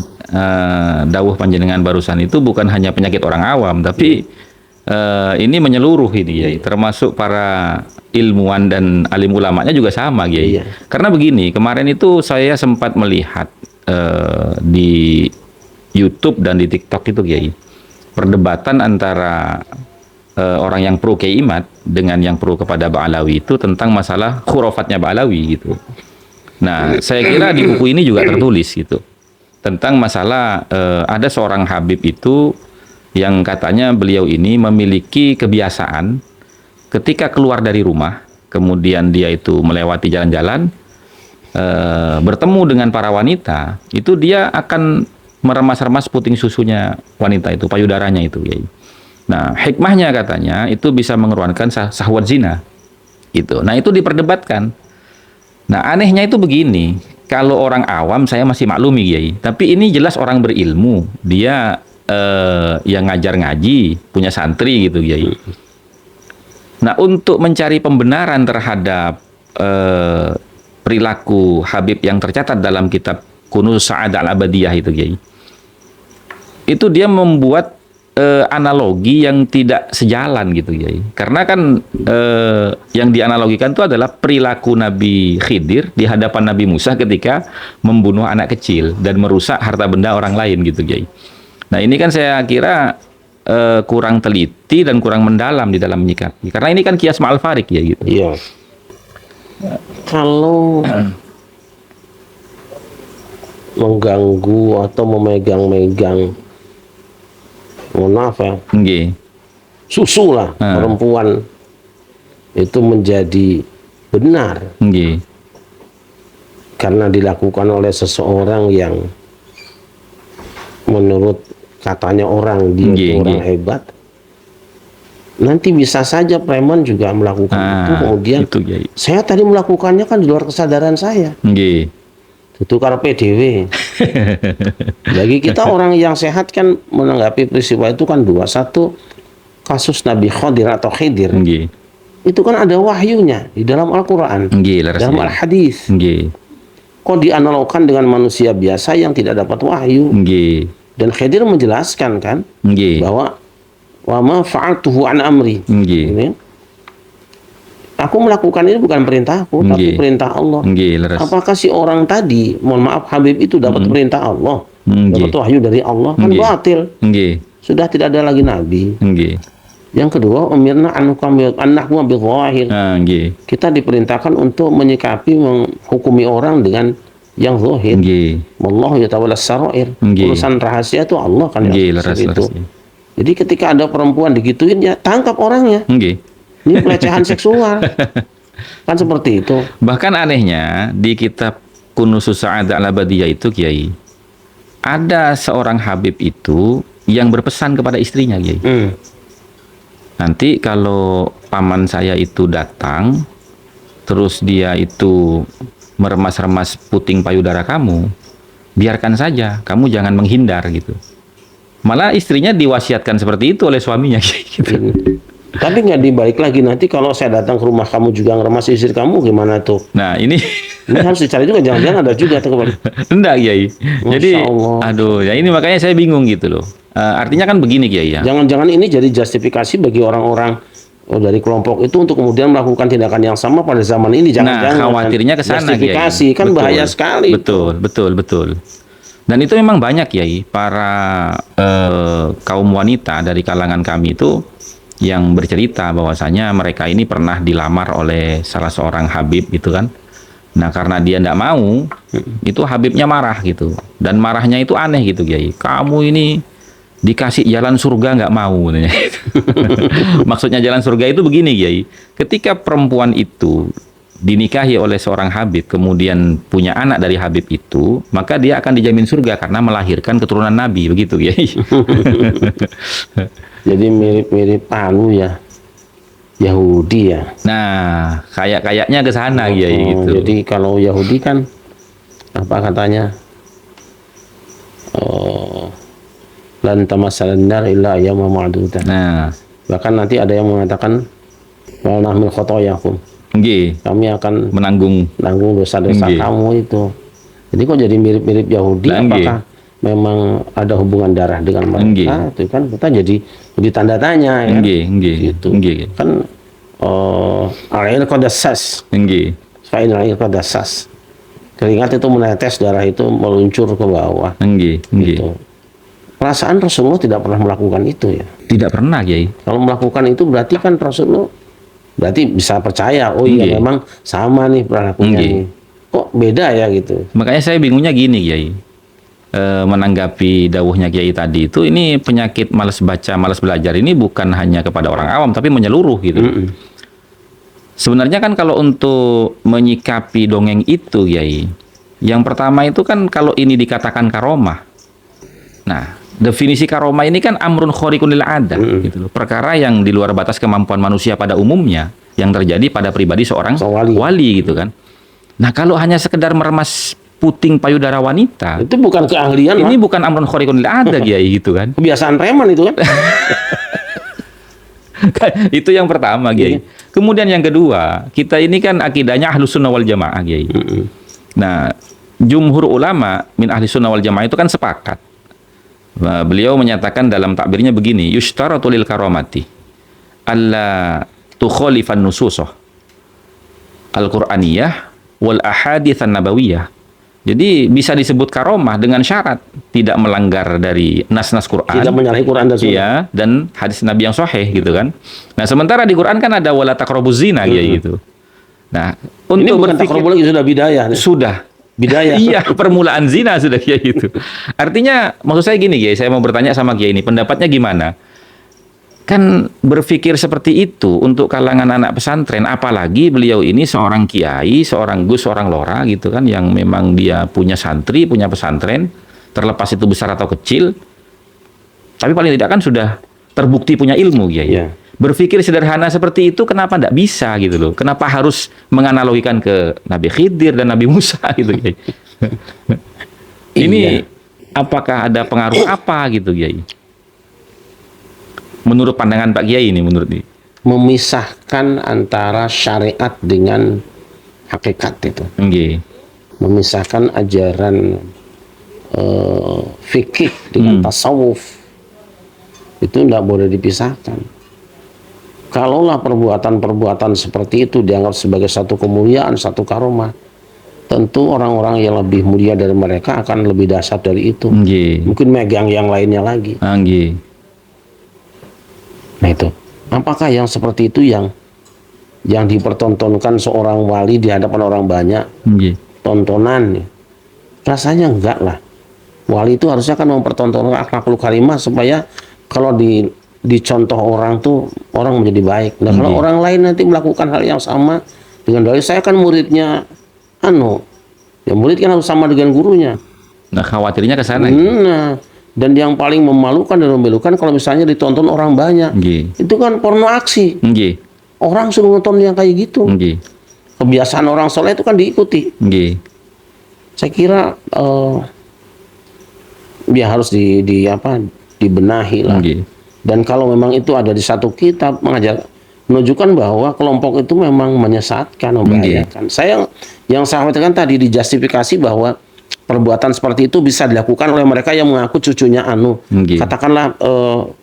dawuh panjenengan barusan itu bukan hanya penyakit orang awam, tapi ini menyeluruh ini Kiai, termasuk para ilmuwan dan alim ulamanya juga sama Kiai. Karena begini, kemarin itu saya sempat melihat di YouTube dan di TikTok itu Kiai, perdebatan antara orang yang pro Kiai Imad dengan yang pro kepada Ba'alawi itu tentang masalah khurafatnya Ba'alawi gitu. Nah, saya kira di buku ini juga tertulis gitu tentang masalah ada seorang Habib itu yang katanya beliau ini memiliki kebiasaan ketika keluar dari rumah, kemudian dia itu melewati jalan-jalan, bertemu dengan para wanita, itu dia akan meremas-remas puting susunya wanita itu, payudaranya itu. Nah, hikmahnya katanya itu bisa mengeluarkan syahwat zina. Gitu. Nah, itu diperdebatkan. Nah, anehnya itu begini, kalau orang awam saya masih maklumi Kiai, tapi ini jelas orang berilmu, dia yang ngajar ngaji, punya santri gitu Kiai. Nah, untuk mencari pembenaran terhadap perilaku Habib yang tercatat dalam kitab Kunuz Sa'adah Al-Abadiyah itu Kiai, itu dia membuat analogi yang tidak sejalan gitu ya. Karena kan yang dianalogikan itu adalah perilaku Nabi Khidir di hadapan Nabi Musa ketika membunuh anak kecil dan merusak harta benda orang lain gitu ya. Nah ini kan saya kira kurang teliti dan kurang mendalam di dalam menyikapi. Karena ini kan kias ma'al farik ya gitu. Iya. Kalau mengganggu atau memegang-megang, mohon maaf ya, Nggih. susu lah perempuan itu menjadi benar Nggih. karena dilakukan oleh seseorang yang menurut katanya orang dia itu orang hebat. Nanti bisa saja preman juga melakukan itu, kemudian itu, saya tadi melakukannya kan di luar kesadaran saya. Nggih. Itu karena PDW. Bagi kita orang yang sehat kan menanggapi peristiwa itu kan dua. Satu, kasus Nabi Khidir atau Khidir. Nggih. Itu kan ada wahyunya di dalam Al-Quran, dalam Al-Hadis. Nggih. Kok dianalogkan dengan manusia biasa yang tidak dapat wahyu? Nggih. Dan Khidir menjelaskan kan Nggih. bahwa wa ma fa'altuhu an amri. Nggih. Ini, aku melakukan ini bukan perintahku, tapi perintah Allah. Apakah si orang tadi, mohon maaf Habib itu dapat perintah Allah, dapat wahyu dari Allah, kan batil. Sudah tidak ada lagi nabi. Yang kedua, umirna annahu bil-zahir. Kita diperintahkan untuk menyikapi, menghukumi orang dengan yang zahir. Wallahu yatawalla sarair. Urusan rahasia itu Allah kan yang itu. Jadi ketika ada perempuan digituin, ya tangkap orangnya. Ini pelecehan seksual. Kan seperti itu. Bahkan anehnya di kitab Kunusus Sa'adah Al-Abadiyah itu Kiai, ada seorang Habib itu yang berpesan kepada istrinya Kiai. Nanti kalau paman saya itu datang, terus dia itu meremas-remas puting payudara kamu, biarkan saja, kamu jangan menghindar gitu. Malah istrinya diwasiatkan seperti itu oleh suaminya gitu. Tapi nggak dibalik lagi, nanti kalau saya datang ke rumah kamu juga ngeremas istri kamu gimana tuh? Nah ini harus dicari juga, jangan-jangan ada juga tuh kembali. Enggak Kiai. Jadi aduh ya ini makanya saya bingung gitu loh. Artinya kan begini Kiai ya. Jangan-jangan ini jadi justifikasi bagi orang-orang dari kelompok itu untuk kemudian melakukan tindakan yang sama pada zaman ini. Jangan-jangan khawatirnya ke sana justifikasi Kiai. Kan betul, bahaya sekali. Betul. Dan itu memang banyak Kiai, para kaum wanita dari kalangan kami itu yang bercerita bahwasanya mereka ini pernah dilamar oleh salah seorang Habib gitu kan. Nah karena dia tidak mau, itu Habibnya marah gitu. Dan marahnya itu aneh gitu Kiai. Kamu ini dikasih jalan surga nggak mau. Maksudnya jalan surga itu begini Kiai. Ketika perempuan itu dinikahi oleh seorang Habib, kemudian punya anak dari Habib itu, maka dia akan dijamin surga karena melahirkan keturunan Nabi, begitu ya. Jadi mirip-mirip ya, Yahudi ya. Nah, kayaknya ke sana ya gitu. Jadi kalau Yahudi kan apa katanya? Lan tamassalan nar illa ayyama ma'dudah. Nah, bahkan nanti ada yang mengatakan wal nahmil khotoyakum. Kami akan menanggung dosa-dosa kamu itu. Jadi kok jadi mirip-mirip Yahudi? Apakah memang ada hubungan darah dengan mereka? Itu kan kita jadi tanda tanya ya. Gitu. Kan al-ain qadassas. Fa'in al-ain qadassas. Keringat itu menetes, darah itu meluncur ke bawah. Gitu. Perasaan Rasulullah tidak pernah melakukan itu ya. Tidak pernah, Kiai. Kalau melakukan itu berarti kan Rasulullah berarti bisa percaya, oh iya memang sama nih perilakunya nih. Kok beda ya gitu. Makanya saya bingungnya gini Kiai, menanggapi dawuhnya Kiai tadi itu, ini penyakit malas baca, malas belajar ini bukan hanya kepada orang awam tapi menyeluruh gitu. Sebenarnya kan kalau untuk menyikapi dongeng itu Kiai, yang pertama itu kan kalau ini dikatakan karomah. Nah, definisi karomah ini kan amrun khariqun lil adah gitu loh. Perkara yang di luar batas kemampuan manusia pada umumnya yang terjadi pada pribadi seorang wali gitu kan. Nah, kalau hanya sekedar meremas puting payudara wanita, itu bukan keahlian. Ini bukan amrun khariqun lil adah Kiai gitu kan. Kebiasaan preman itu kan. Itu yang pertama Kiai. Kemudian yang kedua, kita ini kan akidahnya Ahlus Sunnah wal Jamaah Kiai. Nah, jumhur ulama min Ahlus Sunnah wal Jamaah itu kan sepakat Beliau menyatakan dalam takbirnya begini, yushtaratu lil karamati alla tukhalifan nususah al-Qur'aniyah wal ahaditsan nabawiyah. Jadi bisa disebut karomah dengan syarat tidak melanggar dari nas-nas Quran, Tidak menyalahi Quran dan Sunnah. iya, dan hadis Nabi yang sahih gitu kan. Nah, sementara di Quran kan ada wala taqrabuz zina gitu. Nah, Ini untuk bukan berpikir takrobul lagi, sudah bidayah. sudah Bidayah. iya, permulaan zina sudah kayak gitu. Artinya, maksud saya gini, Kiai, saya mau bertanya sama Kiai ini, pendapatnya gimana? Kan berpikir seperti itu untuk kalangan anak pesantren, apalagi beliau ini seorang kiai, seorang gus, seorang lora gitu kan, yang memang dia punya santri, punya pesantren, terlepas itu besar atau kecil, tapi paling tidak kan sudah terbukti punya ilmu, Kiai. Iya. Berpikir sederhana seperti itu, kenapa tidak bisa gitu loh? Kenapa harus menganalogikan ke Nabi Khidir dan Nabi Musa gitu, Kiai? Ini apakah ada pengaruh apa gitu, Kiai? Menurut pandangan Pak Kiai ini, menurut ini. Memisahkan antara syariat dengan hakikat itu. Nggih. Memisahkan ajaran fikih dengan tasawuf. Itu tidak boleh dipisahkan. Kalaulah perbuatan-perbuatan seperti itu dianggap sebagai satu kemuliaan, satu karomah, tentu orang-orang yang lebih mulia dari mereka akan lebih dahsyat dari itu. Nggih. Mungkin megang yang lainnya lagi. Nggih. Nah itu, apakah yang seperti itu yang dipertontonkan seorang wali di hadapan orang banyak? Nggih. Tontonan, rasanya enggak lah. Wali itu harusnya kan mempertontonkan akhlakul karimah supaya kalau dicontoh orang tuh orang menjadi baik. Nah kalau orang lain nanti melakukan hal yang sama dengan dalil, saya kan muridnya murid kan harus sama dengan gurunya. Nah, khawatirnya ke sana. Nah, dan yang paling memalukan dan memilukan kalau misalnya ditonton orang banyak. Nggih. Itu kan porno aksi. Nggih. Orang suruh nonton yang kayak gitu. Nggih. Kebiasaan orang soleh itu kan diikuti. Nggih. Saya kira dia harus dibenahi lah. Nggih. Dan kalau memang itu ada di satu kitab menunjukkan bahwa kelompok itu memang menyesatkan, membahayakan. Yang saya katakan tadi dijustifikasi bahwa perbuatan seperti itu bisa dilakukan oleh mereka yang mengaku cucunya Nggih. katakanlah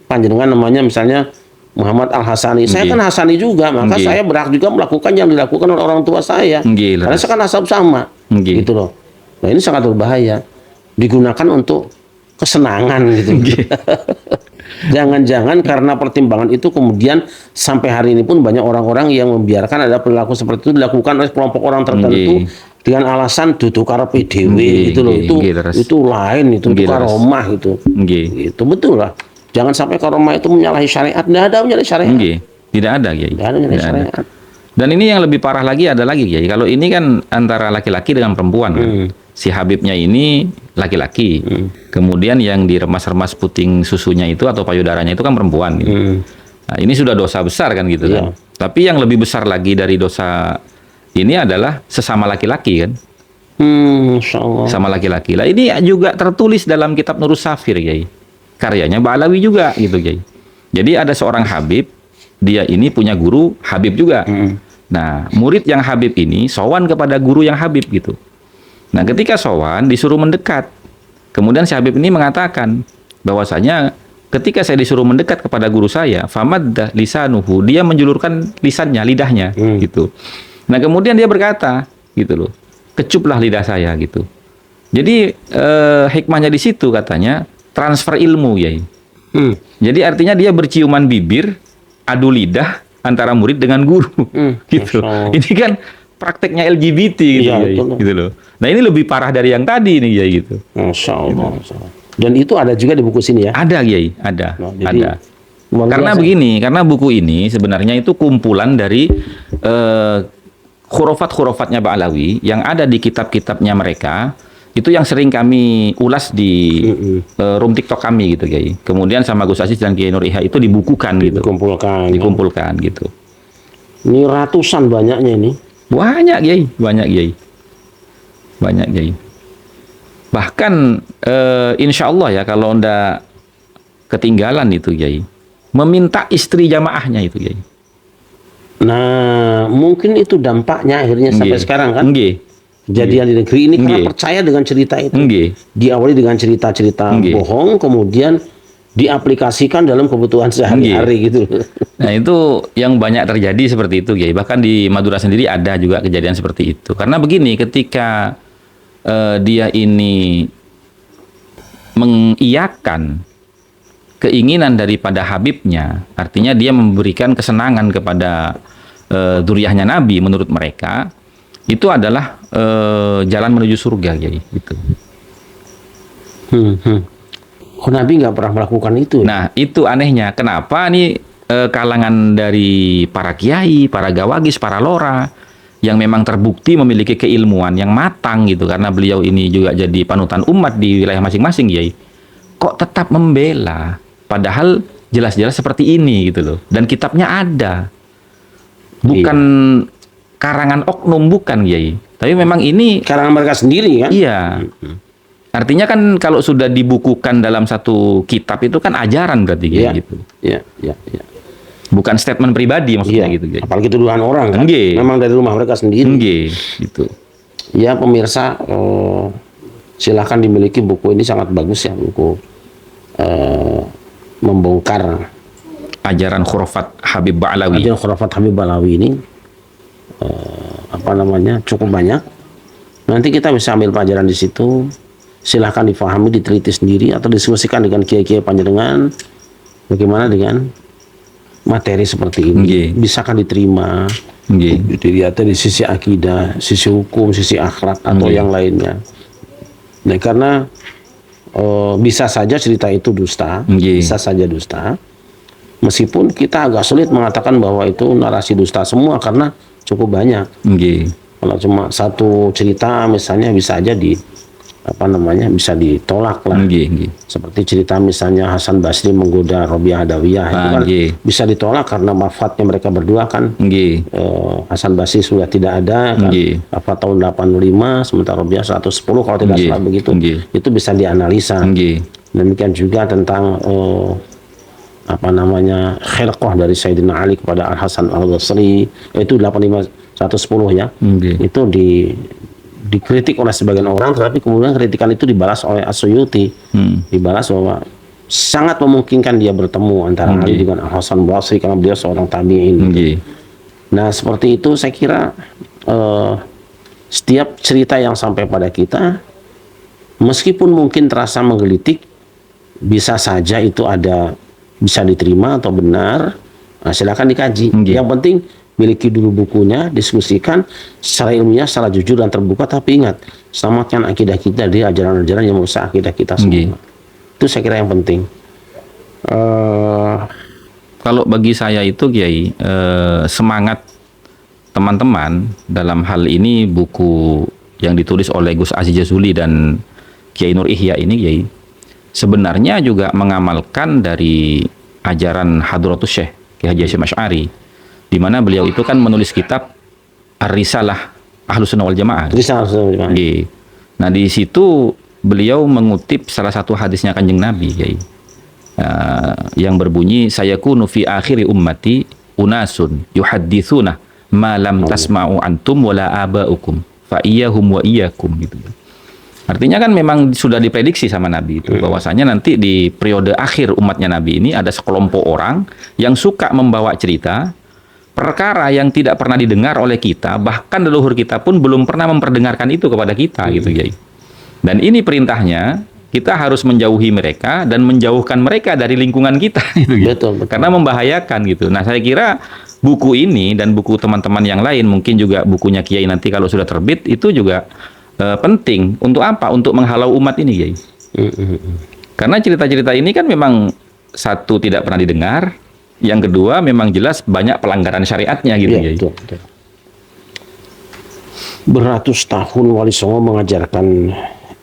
panjenengan namanya misalnya Muhammad Al-Hasani. Saya kan Hasani juga, maka Nggih. saya berhak juga melakukan yang dilakukan oleh orang tua saya. Nggih, Karena saya kan nasab sama. Nggih. Gitu loh. Nah, ini sangat berbahaya. Digunakan untuk kesenangan gitu. Jangan-jangan karena pertimbangan itu kemudian sampai hari ini pun banyak orang-orang yang membiarkan ada perilaku seperti itu dilakukan oleh kelompok orang tertentu dengan alasan duduk karepe dhewe gitu loh. Itu lain, itu karomah itu. Itu betul lah. Jangan sampai karomah itu menyalahi syariat. Tidak ada menyalahi syariat. Tidak ada, Kiai. Tidak ada menyalahi syariat. Dan ini yang lebih parah lagi ada lagi, Kiai. Kalau ini kan antara laki-laki dengan perempuan kan. Si Habibnya ini laki-laki. Kemudian yang diremas-remas puting susunya itu atau payudaranya itu kan perempuan. Gitu. Nah, ini sudah dosa besar kan gitu kan. Tapi yang lebih besar lagi dari dosa ini adalah sesama laki-laki kan. Masya Allah. Sama laki-laki. Lah ini juga tertulis dalam kitab Nurus Safir, Kiai. Karyanya Ba'alawi juga gitu, Kiai. Jadi ada seorang Habib, dia ini punya guru Habib juga. Nah, murid yang Habib ini sowan kepada guru yang Habib gitu. Nah, ketika sowan disuruh mendekat. Kemudian si Habib ini mengatakan bahwasanya ketika saya disuruh mendekat kepada guru saya, famaddah lisanuhu, dia menjulurkan lisannya, lidahnya gitu. Nah, kemudian dia berkata gitu loh, kecuplah lidah saya gitu. Jadi hikmahnya di situ katanya transfer ilmu, Yai. Jadi artinya dia berciuman bibir, adu lidah antara murid dengan guru gitu. Ini kan prakteknya LGBT gitu, Yai, gitu loh. Nah, ini lebih parah dari yang tadi nih, Yai gitu. Masya Allah. Dan itu ada juga di buku sini ya? Ada, Yai, ada. Nah, jadi, ada. Karena begini, karena buku ini sebenarnya itu kumpulan dari khurafat-khurafatnya Ba'alawi yang ada di kitab-kitabnya mereka. Itu yang sering kami ulas di room TikTok kami gitu, Kiai. Kemudian sama Gus Aziz dan Kiai Nur Iha itu dibukukan gitu. Dikumpulkan gitu. Ini ratusan banyaknya ini. Banyak, Kiai. Banyak, Kiai. Banyak, Kiai. Bahkan insya Allah ya kalau ndak ketinggalan itu, Kiai, meminta istri jamaahnya itu, Kiai. Nah, mungkin itu dampaknya akhirnya sampai sekarang kan? kejadian di negeri ini karena Nggih. percaya dengan cerita itu. Nggih. Diawali dengan cerita-cerita Nggih. bohong, kemudian diaplikasikan dalam kebutuhan sehari-hari gitu. Nah, itu yang banyak terjadi seperti itu, Kiai. Bahkan di Madura sendiri ada juga kejadian seperti itu. Karena begini, ketika dia ini mengiyakan keinginan daripada Habibnya, artinya dia memberikan kesenangan kepada dzurriyyahnya Nabi menurut mereka, itu adalah jalan menuju surga, Kiai. Gitu. Kok Nabi nggak pernah melakukan itu? Nah, itu anehnya. Kenapa nih kalangan dari para kiai, para gawagis, para lora yang memang terbukti memiliki keilmuan yang matang gitu, karena beliau ini juga jadi panutan umat di wilayah masing-masing, Kiai. Kok tetap membela? Padahal jelas-jelas seperti ini gitu loh. Dan kitabnya ada. Bukan karangan oknum, bukan, Kiai. Tapi memang ini Karangan mereka sendiri kan? iya. Artinya kan kalau sudah dibukukan dalam satu kitab itu kan ajaran berarti, Kiai, Iya. gitu. Iya, iya, iya. Bukan statement pribadi maksudnya Iya. gitu, Kiai. Apalagi tuduhan orang kan? Nggih. Memang dari rumah mereka sendiri. Nggih, gitu. Ya pemirsa, silahkan dimiliki buku ini, sangat bagus ya, buku membongkar Ajaran khurafat Habib Ba'alawi. ajaran khurafat Habib Ba'alawi ini, cukup banyak. Nanti kita bisa ambil pelajaran di situ. Silahkan difahami, diteliti sendiri, atau diskusikan dengan kiai-kiai panjenengan bagaimana dengan materi seperti ini. Nggih. Bisakah diterima? Nggih. Dilihat dari sisi akidah, sisi hukum, sisi akhlak, atau Nggih. yang lainnya. Nah, karena bisa saja cerita itu dusta, Nggih. bisa saja dusta. Meskipun kita agak sulit mengatakan bahwa itu narasi dusta semua karena cukup banyak. Nggih. Kalau cuma satu cerita misalnya bisa aja bisa ditolak lah. Nggih, nggih. Seperti cerita misalnya Hasan Basri menggoda Robiah Adawiyah, itu kan nggih. bisa ditolak karena wafatnya mereka berdua kan. Nggih. Hasan Basri sudah tidak ada kan, Nggih. wafat tahun 85, sementara Robiah 110 kalau tidak Nggih. salah begitu. Nggih. Itu bisa dianalisa. Nggih. Demikian juga tentang khilqah dari Sayyidina Ali kepada Al Hasan Al Basri, itu 85 110 ya. Nggih. Itu dikritik oleh sebagian orang, tetapi kemudian kritikan itu dibalas oleh As-Suyuti. Dibalas bahwa sangat memungkinkan dia bertemu antara Ali dengan Al Hasan Basri karena beliau seorang tabi'in. Nggih. Nah, seperti itu saya kira setiap cerita yang sampai pada kita, meskipun mungkin terasa menggelitik, bisa saja itu bisa diterima atau benar. Nah, silakan dikaji. Yang penting miliki dulu bukunya, diskusikan secara ilmiah, secara jujur dan terbuka. Tapi ingat, selamatkan akidah kita dari ajaran-ajaran yang merusak akidah kita semua. Itu saya kira yang penting. Kalau bagi saya itu, Kiai, semangat teman-teman dalam hal ini, buku yang ditulis oleh Gus Aziz Jazuli dan Kiai Nur Ihya ini, Kiai, sebenarnya juga mengamalkan dari ajaran Hadratus Syekh Kiai Haji Hasyim Asy'ari, di mana beliau itu kan menulis kitab Ar-Risalah Ahlus Sunnah wal Jamaah. Nggih. Nah, di situ beliau mengutip salah satu hadisnya Kanjeng Nabi, Kiai, yang berbunyi, sayakunu fi akhiri ummati unasun yuhadditsuna ma lam tasma'u antum wala aba'ukum fa iyyahum wa iyyakum, gitu. Artinya kan memang sudah diprediksi sama Nabi itu, bahwasanya nanti di periode akhir umatnya Nabi ini ada sekelompok orang yang suka membawa cerita perkara yang tidak pernah didengar oleh kita, bahkan leluhur kita pun belum pernah memperdengarkan itu kepada kita, gitu, Kiai. Dan ini perintahnya, kita harus menjauhi mereka dan menjauhkan mereka dari lingkungan kita, gitu, Betul. karena membahayakan, gitu. Nah, saya kira buku ini dan buku teman-teman yang lain, mungkin juga bukunya Kiai nanti kalau sudah terbit, itu juga penting. Untuk apa? Untuk menghalau umat ini, Kiai. Karena cerita-cerita ini kan memang, satu, tidak pernah didengar, yang kedua memang jelas banyak pelanggaran syariatnya, gitu, Kiai. Betul. Beratus tahun Wali Songo mengajarkan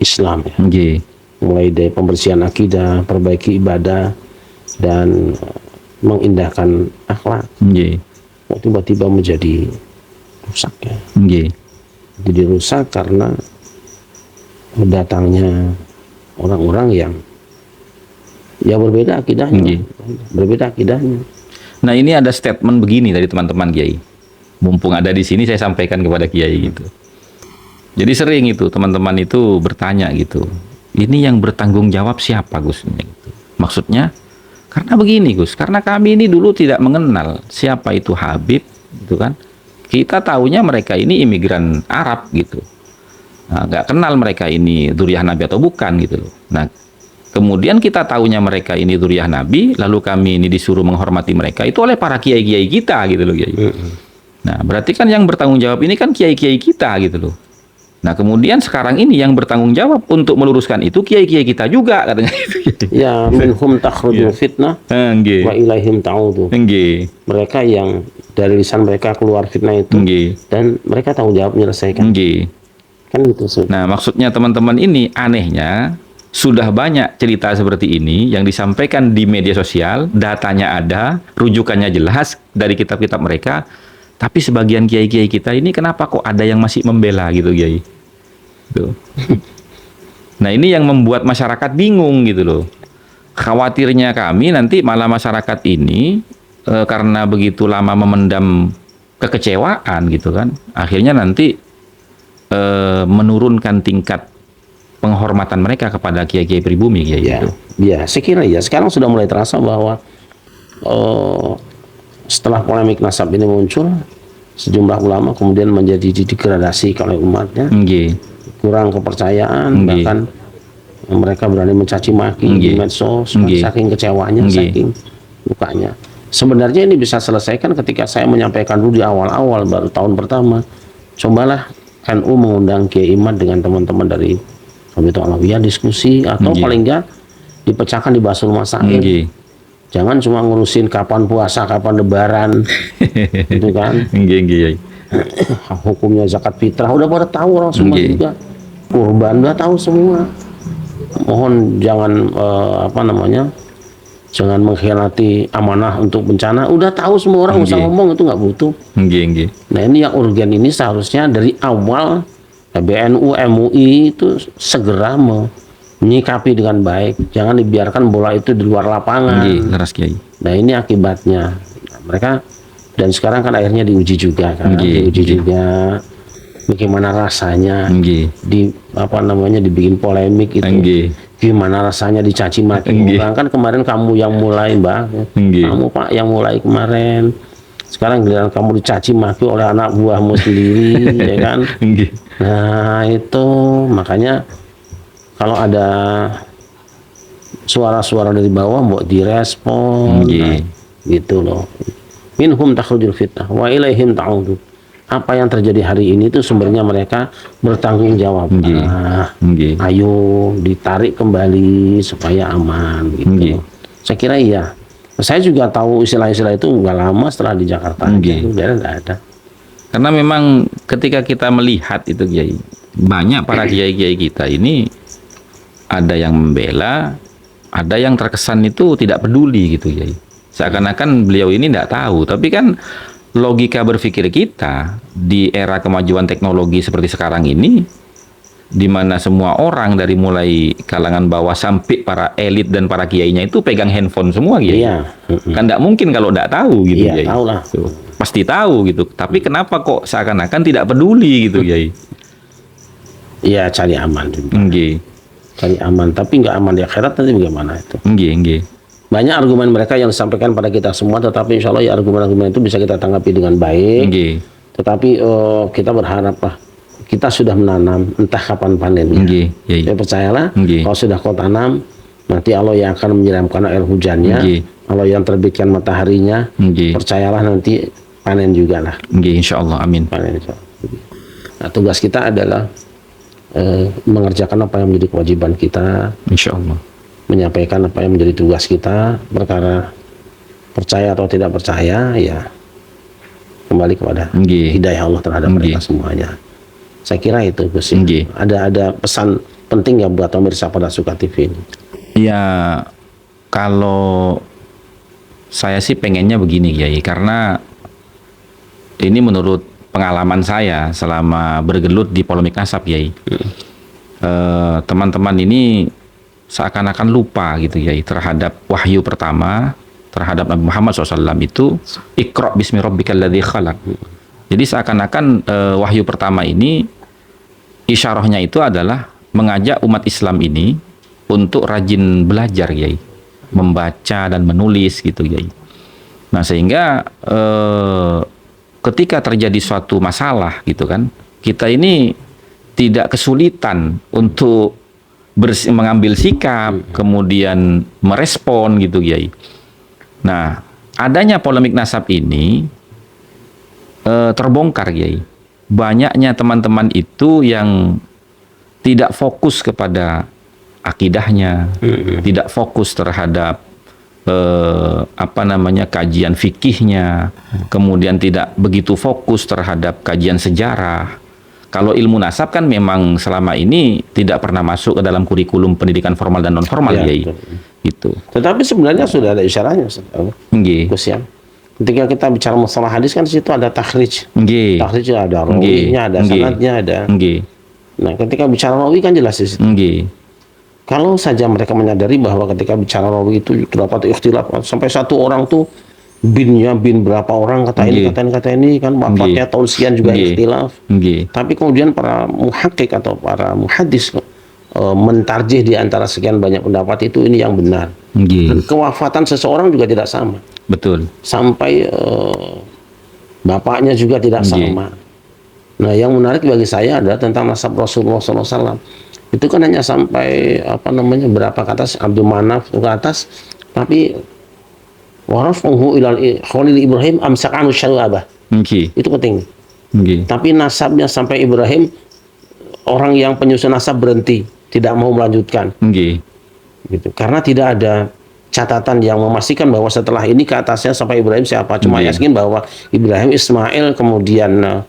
Islam ya. Nggih. Mulai dari pembersihan akidah, perbaiki ibadah, dan mengindahkan akhlak. Nggih. Kok tiba-tiba menjadi rusak ya. Nggih. Jadi rusak karena datangnya orang-orang yang berbeda akidahnya. Berbeda akidahnya. Nah, ini ada statement begini dari teman-teman, Kiai. Mumpung ada di sini, saya sampaikan kepada Kiai, gitu. Jadi sering itu teman-teman itu bertanya gitu, ini yang bertanggung jawab siapa Gus? Gitu. Maksudnya karena begini Gus, karena kami ini dulu tidak mengenal siapa itu Habib, gitu kan? Kita taunya mereka ini imigran Arab gitu. Nah, nggak kenal mereka ini dzurriyyah Nabi atau bukan gitu loh. Nah, kemudian kita taunya mereka ini dzurriyyah Nabi, lalu kami ini disuruh menghormati mereka itu oleh para kiai-kiai kita gitu loh, Kiai. Nah, berarti kan yang bertanggung jawab ini kan kiai-kiai kita gitu loh. Nah, kemudian sekarang ini yang bertanggung jawab untuk meluruskan itu kiai-kiai kita juga katanya gitu. Ya, minhum takhrujul fitnah Nggih. wa ilaihim ta'udu. Nggih. Mereka yang dari lisan mereka keluar fitnah itu Nggih. dan mereka tanggung jawab menyelesaikan. Nggih. Kan gitu. Nah, maksudnya teman-teman ini anehnya sudah banyak cerita seperti ini yang disampaikan di media sosial, datanya ada, rujukannya jelas dari kitab-kitab mereka, tapi sebagian kiai-kiai kita ini kenapa kok ada yang masih membela gitu, Kiai? Tuh. Nah, ini yang membuat masyarakat bingung gitu loh. Khawatirnya kami nanti malah masyarakat ini karena begitu lama memendam kekecewaan gitu kan, akhirnya nanti menurunkan tingkat penghormatan mereka kepada kiai-kiai pribumi kayak Ya, gitu. ya, saya kira ya. Sekarang sudah mulai terasa bahwa setelah polemik nasab ini muncul, sejumlah ulama kemudian menjadi degradasi oleh umatnya, Nggih. kurang kepercayaan, Nggih. bahkan mereka berani mencaci maki di Nggih. medsos, Nggih. saking kecewanya, Nggih. saking lukanya. Sebenarnya ini bisa selesaikan ketika saya menyampaikan dulu di awal-awal, baru tahun pertama. Cobalah NU mengundang Kiai Imad dengan teman-teman dari Nahdlatul Alawiyah diskusi, atau Nggih. paling enggak dipecahkan di Basul Masail. Nggih. Jangan cuma ngurusin kapan puasa, kapan lebaran, gitu kan. Nggih, nggih. Hukumnya zakat fitrah udah pada tahu orang semua Nggih. juga. Kurban udah tahu semua. Mohon jangan jangan mengkhianati amanah untuk bencana. Udah tahu semua orang, usah Nggih. ngomong itu nggak butuh. Nggih, nggih. Nah, ini yang urgen ini seharusnya dari awal PBNU, MUI itu segera menyikapi dengan baik. Jangan dibiarkan bola itu di luar lapangan. Nggih, leres Kiai. Nah, ini akibatnya. Nah, mereka dan sekarang kan akhirnya diuji juga kan. Nggih, Diuji nggih. juga bagaimana rasanya Nggih. dibikin polemik itu. Nggih. Gimana rasanya dicaci maki Nggih. orang. Kan kemarin kamu yang mulai, Mbak. Nggih. Kamu Pak yang mulai kemarin. Sekarang giliran kamu dicaci maki oleh anak buahmu sendiri, ya kan? Nggih. Nah, itu makanya kalau ada suara-suara dari bawah mau direspon. Nggih. Nah, gitu loh. Minhum takhrujul fitnah wa ilaihim ta'udu. Apa yang terjadi hari ini itu sumbernya mereka bertanggung jawab. Nggih. Nah, Nggih. ayo ditarik kembali supaya aman gitu. Nggih. Saya kira iya. Saya juga tahu istilah-istilah itu nggak lama setelah di Jakarta. Nggih. Itu daerah nggak ada. Karena memang ketika kita melihat itu Kiai, banyak para kiai-kiai kita ini ada yang membela, ada yang terkesan itu tidak peduli gitu Kiai. Seakan-akan beliau ini tidak tahu, tapi kan logika berpikir kita di era kemajuan teknologi seperti sekarang ini, di mana semua orang dari mulai kalangan bawah sampai para elit dan para kiainya itu pegang handphone semua Kiai. Iya. Kan tidak mungkin kalau tidak tahu gitu Iya, Kiai. tahu lah. Tuh, pasti tahu gitu. Tapi kenapa kok seakan-akan tidak peduli gitu Kiai? Iya, cari aman juga. Nggih. Cari aman, tapi nggak aman di akhirat nanti bagaimana itu? Nggih, nggih. Banyak argumen mereka yang disampaikan pada kita semua, tetapi insya Allah ya argumen-argumen itu bisa kita tanggapi dengan baik. Nggih. Tetapi kita berharap lah, kita sudah menanam, entah kapan panennya. Nggih, Kiai. Ya percayalah, Nggih. kalau sudah kau tanam, nanti Allah yang akan menyiramkan air hujannya, Nggih. Allah yang terbitkan mataharinya, Nggih. percayalah nanti panen juga lah. Nggih, insyaallah. Amin. Panen insya Allah. Nah, tugas kita adalah mengerjakan apa yang menjadi kewajiban kita, Insyaallah. menyampaikan apa yang menjadi tugas kita. Perkara percaya atau tidak percaya, ya kembali kepada Nggih. hidayah Allah terhadap Nggih. mereka semuanya. Saya kira itu Gus. Nggih. Ada pesan penting ya buat pemirsa pada Suka TV ini. Ya, kalau saya sih pengennya begini Kiai, karena ini menurut pengalaman saya selama bergelut di polemik nasab Kiai. Teman-teman ini seakan-akan lupa gitu Kiai terhadap wahyu pertama terhadap Nabi Muhammad SAW itu Iqra bismi rabbikal ladzi khalaq. Jadi seakan-akan wahyu pertama ini isyarahnya itu adalah mengajak umat Islam ini untuk rajin belajar, Kiai, membaca dan menulis gitu, Kiai. Nah, sehingga ketika terjadi suatu masalah gitu kan, kita ini tidak kesulitan untuk mengambil sikap, kemudian merespon gitu, Kiai. Nah, adanya polemik nasab ini terbongkar, Kiai. Banyaknya teman-teman itu yang tidak fokus kepada akidahnya, tidak fokus terhadap kajian fikihnya, kemudian tidak begitu fokus terhadap kajian sejarah. Kalau ilmu nasab kan memang selama ini tidak pernah masuk ke dalam kurikulum pendidikan formal dan non formal, Ya, Kiai. Gitu. Tetapi sebenarnya sudah ada isyaratnya, Nggih. Gus ya. Ketika kita bicara masalah hadis kan di situ ada takhrij. Nggih. Takhrij ada rawinya, ada sanadnya, ada. Nggih. Nah, ketika bicara rawi kan jelas di situ. Nggih. Kalau saja mereka menyadari bahwa ketika bicara rawi itu terdapat ikhtilaf, sampai satu orang tuh binnya bin berapa orang, kata ini kata ini kan wafatnya tahun sekian juga ikhtilaf. Tapi kemudian para muhakkik atau para muhaddis mentarjih di antara sekian banyak pendapat itu ini yang benar. Dan kewafatan seseorang juga tidak sama. Betul. Sampai bapaknya juga tidak sama. Nah, yang menarik bagi saya adalah tentang nasab Rasulullah SAW. Itu kan hanya sampai berapa ke atas, Abdul Manaf ke atas, tapi warafahu ilal Khalil Ibrahim amsakanu syarabah. Itu penting. Tapi nasabnya sampai Ibrahim, orang yang penyusun nasab berhenti, tidak mau melanjutkan. Gitu. Karena tidak ada catatan yang memastikan bahwa setelah ini ke atasnya sampai Ibrahim siapa. Cuma yakin bahwa Ibrahim, Ismail, kemudian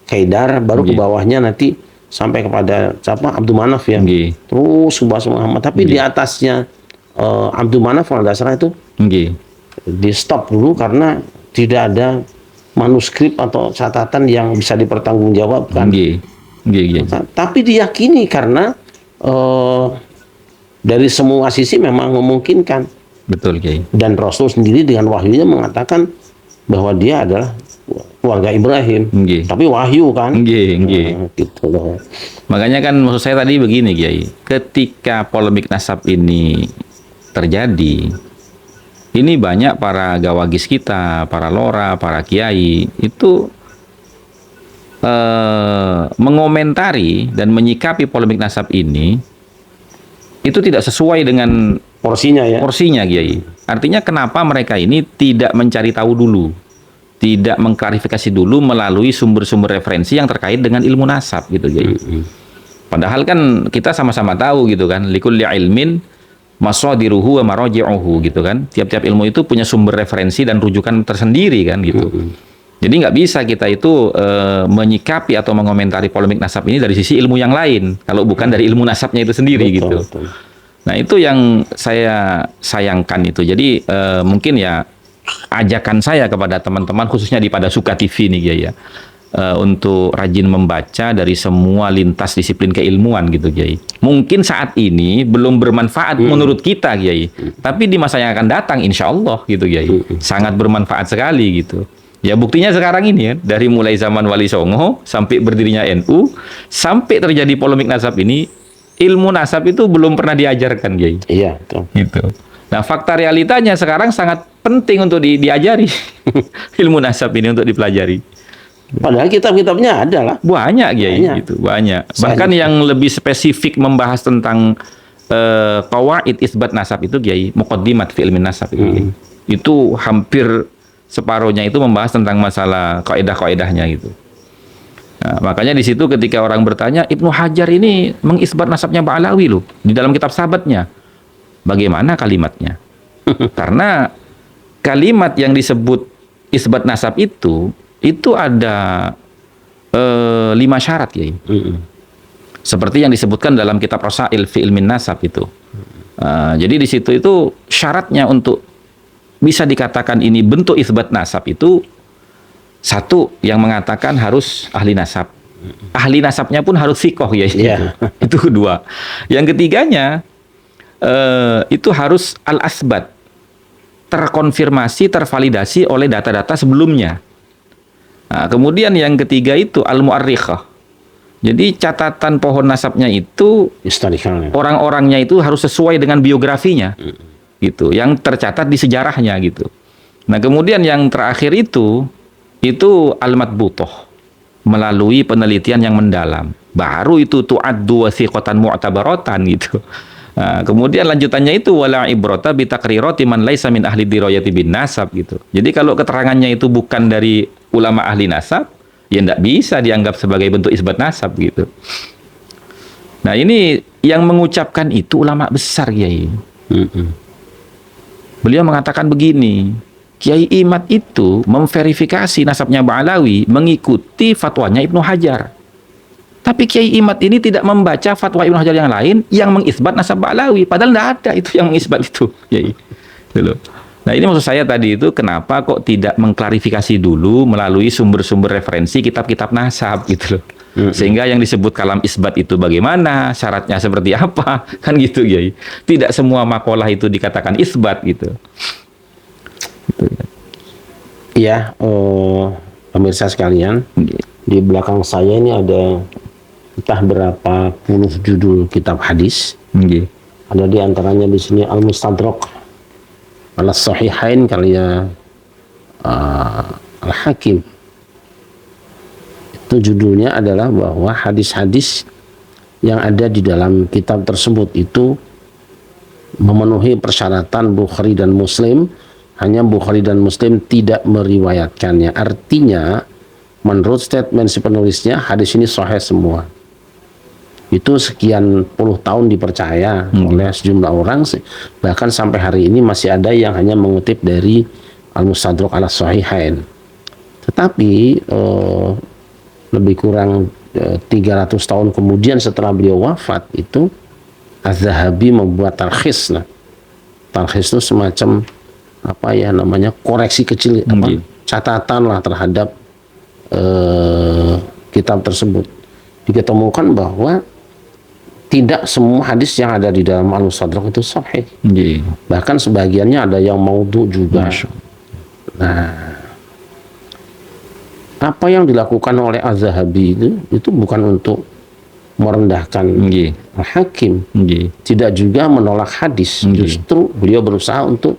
Haidar, baru ke bawahnya nanti sampai kepada siapa? Abdul Manaf ya. Terus ke bawah Muhammad. Tapi di atasnya Abdul Manaf kalau dasarnya itu di stop dulu karena tidak ada manuskrip atau catatan yang bisa dipertanggungjawabkan. Tapi diyakini karena dari semua sisi memang memungkinkan. Betul, Kiai. Dan Rasul sendiri dengan wahyunya mengatakan bahwa dia adalah keluarga Ibrahim. Tapi wahyu kan. Nah, gitu loh. Makanya kan maksud saya tadi begini, Kiai. Ketika polemik nasab ini terjadi, ini banyak para gawagis kita, para lora, para kiai itu mengomentari dan menyikapi polemik nasab ini itu tidak sesuai dengan porsinya ya. Porsinya, Kiai. Artinya kenapa mereka ini tidak mencari tahu dulu, tidak mengklarifikasi dulu melalui sumber-sumber referensi yang terkait dengan ilmu nasab gitu, Kiai. Padahal kan kita sama-sama tahu gitu kan, likulli ilmin masadiruhu wa maraji'uhu gitu kan. Tiap-tiap ilmu itu punya sumber referensi dan rujukan tersendiri kan gitu. Jadi nggak bisa kita itu menyikapi atau mengomentari polemik nasab ini dari sisi ilmu yang lain kalau bukan dari ilmu nasabnya itu sendiri gitu. Nah, itu yang saya sayangkan itu. Jadi mungkin ya ajakan saya kepada teman-teman khususnya di Pada Suka TV nih, Kiai ya. Untuk rajin membaca dari semua lintas disiplin keilmuan gitu, Kiai. Mungkin saat ini belum bermanfaat menurut kita, Kiai. Tapi di masa yang akan datang insya Allah gitu, Kiai. Sangat bermanfaat sekali gitu. Ya buktinya sekarang ini ya, dari mulai zaman Wali Songo sampai berdirinya NU, sampai terjadi polemik nasab ini, ilmu nasab itu belum pernah diajarkan, Kiai. Iya, betul. Gitu. Nah, fakta realitanya sekarang sangat penting untuk diajari. Ilmu nasab ini untuk dipelajari. Padahal kitab-kitabnya ada lah. Banyak, Kiai, gitu, banyak. Bahkan yang lebih spesifik membahas tentang qawaid isbat nasab itu, Kiai, muqaddimat fi ilmin nasab itu, Kiai. Itu hampir separuhnya itu membahas tentang masalah kaidah-kaidahnya gitu. Nah, makanya di situ ketika orang bertanya, Ibnu Hajar ini mengisbat nasabnya Ba'alawi loh di dalam kitab sahabatnya. Bagaimana kalimatnya? Karena kalimat yang disebut isbat nasab itu ada 5 syarat, Kiai. Seperti yang disebutkan dalam kitab Rasail fi ilmin nasab itu. Jadi di situ itu syaratnya untuk bisa dikatakan ini bentuk isbat nasab itu, satu yang mengatakan harus ahli nasab. Ahli nasabnya pun harus fiqh, ya. Itu kedua. Yang ketiganya itu harus al-asbat, terkonfirmasi, tervalidasi oleh data-data sebelumnya. Nah, kemudian yang ketiga itu al-mu'arrikhah, Jadi catatan pohon nasabnya itu Historikalnya. orang-orangnya itu harus sesuai dengan biografinya, gitu. Yang tercatat di sejarahnya, gitu. Nah, kemudian yang terakhir itu al-matbutoh, melalui penelitian yang mendalam. Baru itu tu'addu wasiqatan mu'tabaratan, gitu. Nah, kemudian lanjutannya itu wala ibrata bi taqrirati man laisa min ahli dirayati bin nasab, gitu. Jadi kalau keterangannya itu bukan dari ulama ahli nasab, ya tidak bisa dianggap sebagai bentuk isbat nasab, gitu. Nah, ini yang mengucapkan itu ulama besar, Kiai. Beliau mengatakan begini, Kiai Imad itu memverifikasi nasabnya Ba'alawi mengikuti fatwanya Ibnu Hajar. Tapi Kiai Imad ini tidak membaca fatwa Ibnu Hajar yang lain yang mengisbat nasab Ba'alawi. Padahal tidak ada itu yang mengisbat itu, Kiai. Gitu loh. Nah, ini maksud saya tadi itu kenapa kok tidak mengklarifikasi dulu melalui sumber-sumber referensi kitab-kitab nasab, gitu loh. Sehingga yang disebut kalam isbat itu bagaimana, syaratnya seperti apa, kan gitu, Kiai. Tidak semua makalah itu dikatakan isbat, gitu. Iya, pemirsa sekalian, di belakang saya ini ada entah berapa puluh judul kitab hadis. Ada di antaranya di sini Al-Mustadrak ala Sahihain karya Al-Hakim. Itu judulnya adalah bahwa hadis-hadis yang ada di dalam kitab tersebut itu memenuhi persyaratan Bukhari dan Muslim, hanya Bukhari dan Muslim tidak meriwayatkannya. Artinya menurut statement si penulisnya hadis ini sahih semua. Itu sekian puluh tahun dipercaya oleh sejumlah orang, bahkan sampai hari ini masih ada yang hanya mengutip dari Al-Mustadrak ala Sahihain. Tetapi lebih kurang 300 tahun kemudian setelah beliau wafat itu Az-Zahabi membuat tarkhis. Nah, tarkhis itu semacam apa ya namanya, koreksi kecil, catatan lah terhadap kitab tersebut. Diketemukan bahwa tidak semua hadis yang ada di dalam Al-Mustadrak itu sahih. Bahkan sebagiannya ada yang maudhu juga. Nah, apa yang dilakukan oleh Az-Zahabi itu bukan untuk merendahkan Al-Hakim, tidak juga menolak hadis. Justru beliau berusaha untuk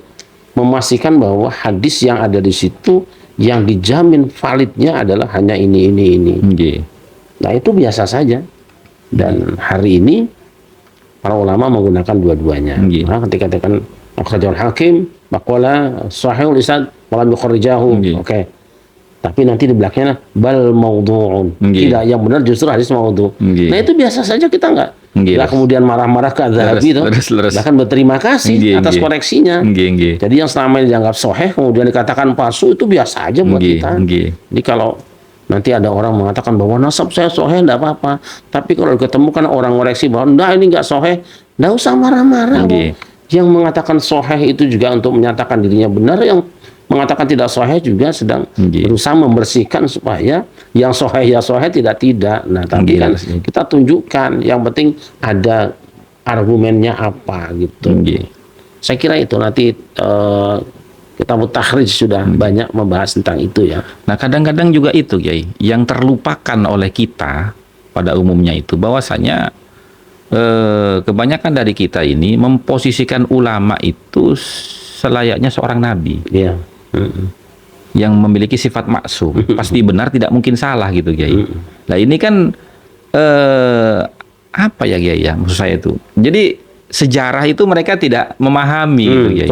memastikan bahwa hadis yang ada di situ yang dijamin validnya adalah hanya ini. Nah, itu biasa saja. Dan hari ini para ulama menggunakan dua-duanya. Nah, ketika dikatakan akhrajahul Hakim, maqala sahihul isnad wa lam yukhrijahu. Oke. Tapi nanti di belakangnya bal maudhu'un. Tidak, yang benar justru hadis maudhu'. Nah, itu biasa saja, kita enggak kemudian marah-marah ke Az-Zahabi itu. Bahkan berterima kasih atas koreksinya. Jadi yang selama ini dianggap sahih kemudian dikatakan palsu, itu biasa aja buat kita. Jadi kalau nanti ada orang mengatakan bahwa nasab saya sahih, enggak apa-apa. Tapi kalau diketemukan orang koreksi bahwa enggak, ini enggak sahih, enggak usah marah-marah. Yang mengatakan sahih itu juga untuk menyatakan dirinya benar, yang mengatakan tidak sahih juga sedang berusaha membersihkan supaya yang sahih ya sahih, tidak. Nah, tapi kan kita tunjukkan, yang penting ada argumennya apa, gitu. Saya kira itu nanti Kitab Takhrij sudah banyak membahas tentang itu ya. Nah, kadang-kadang juga itu, Kiai, yang terlupakan oleh kita pada umumnya itu bahwasanya kebanyakan dari kita ini memposisikan ulama itu selayaknya seorang nabi. Yang memiliki sifat maksum, pasti benar, tidak mungkin salah, gitu, Kiai. Nah, ini kan apa ya, Kiai, ya maksud saya itu. Jadi sejarah itu mereka tidak memahami, gitu, Kiai.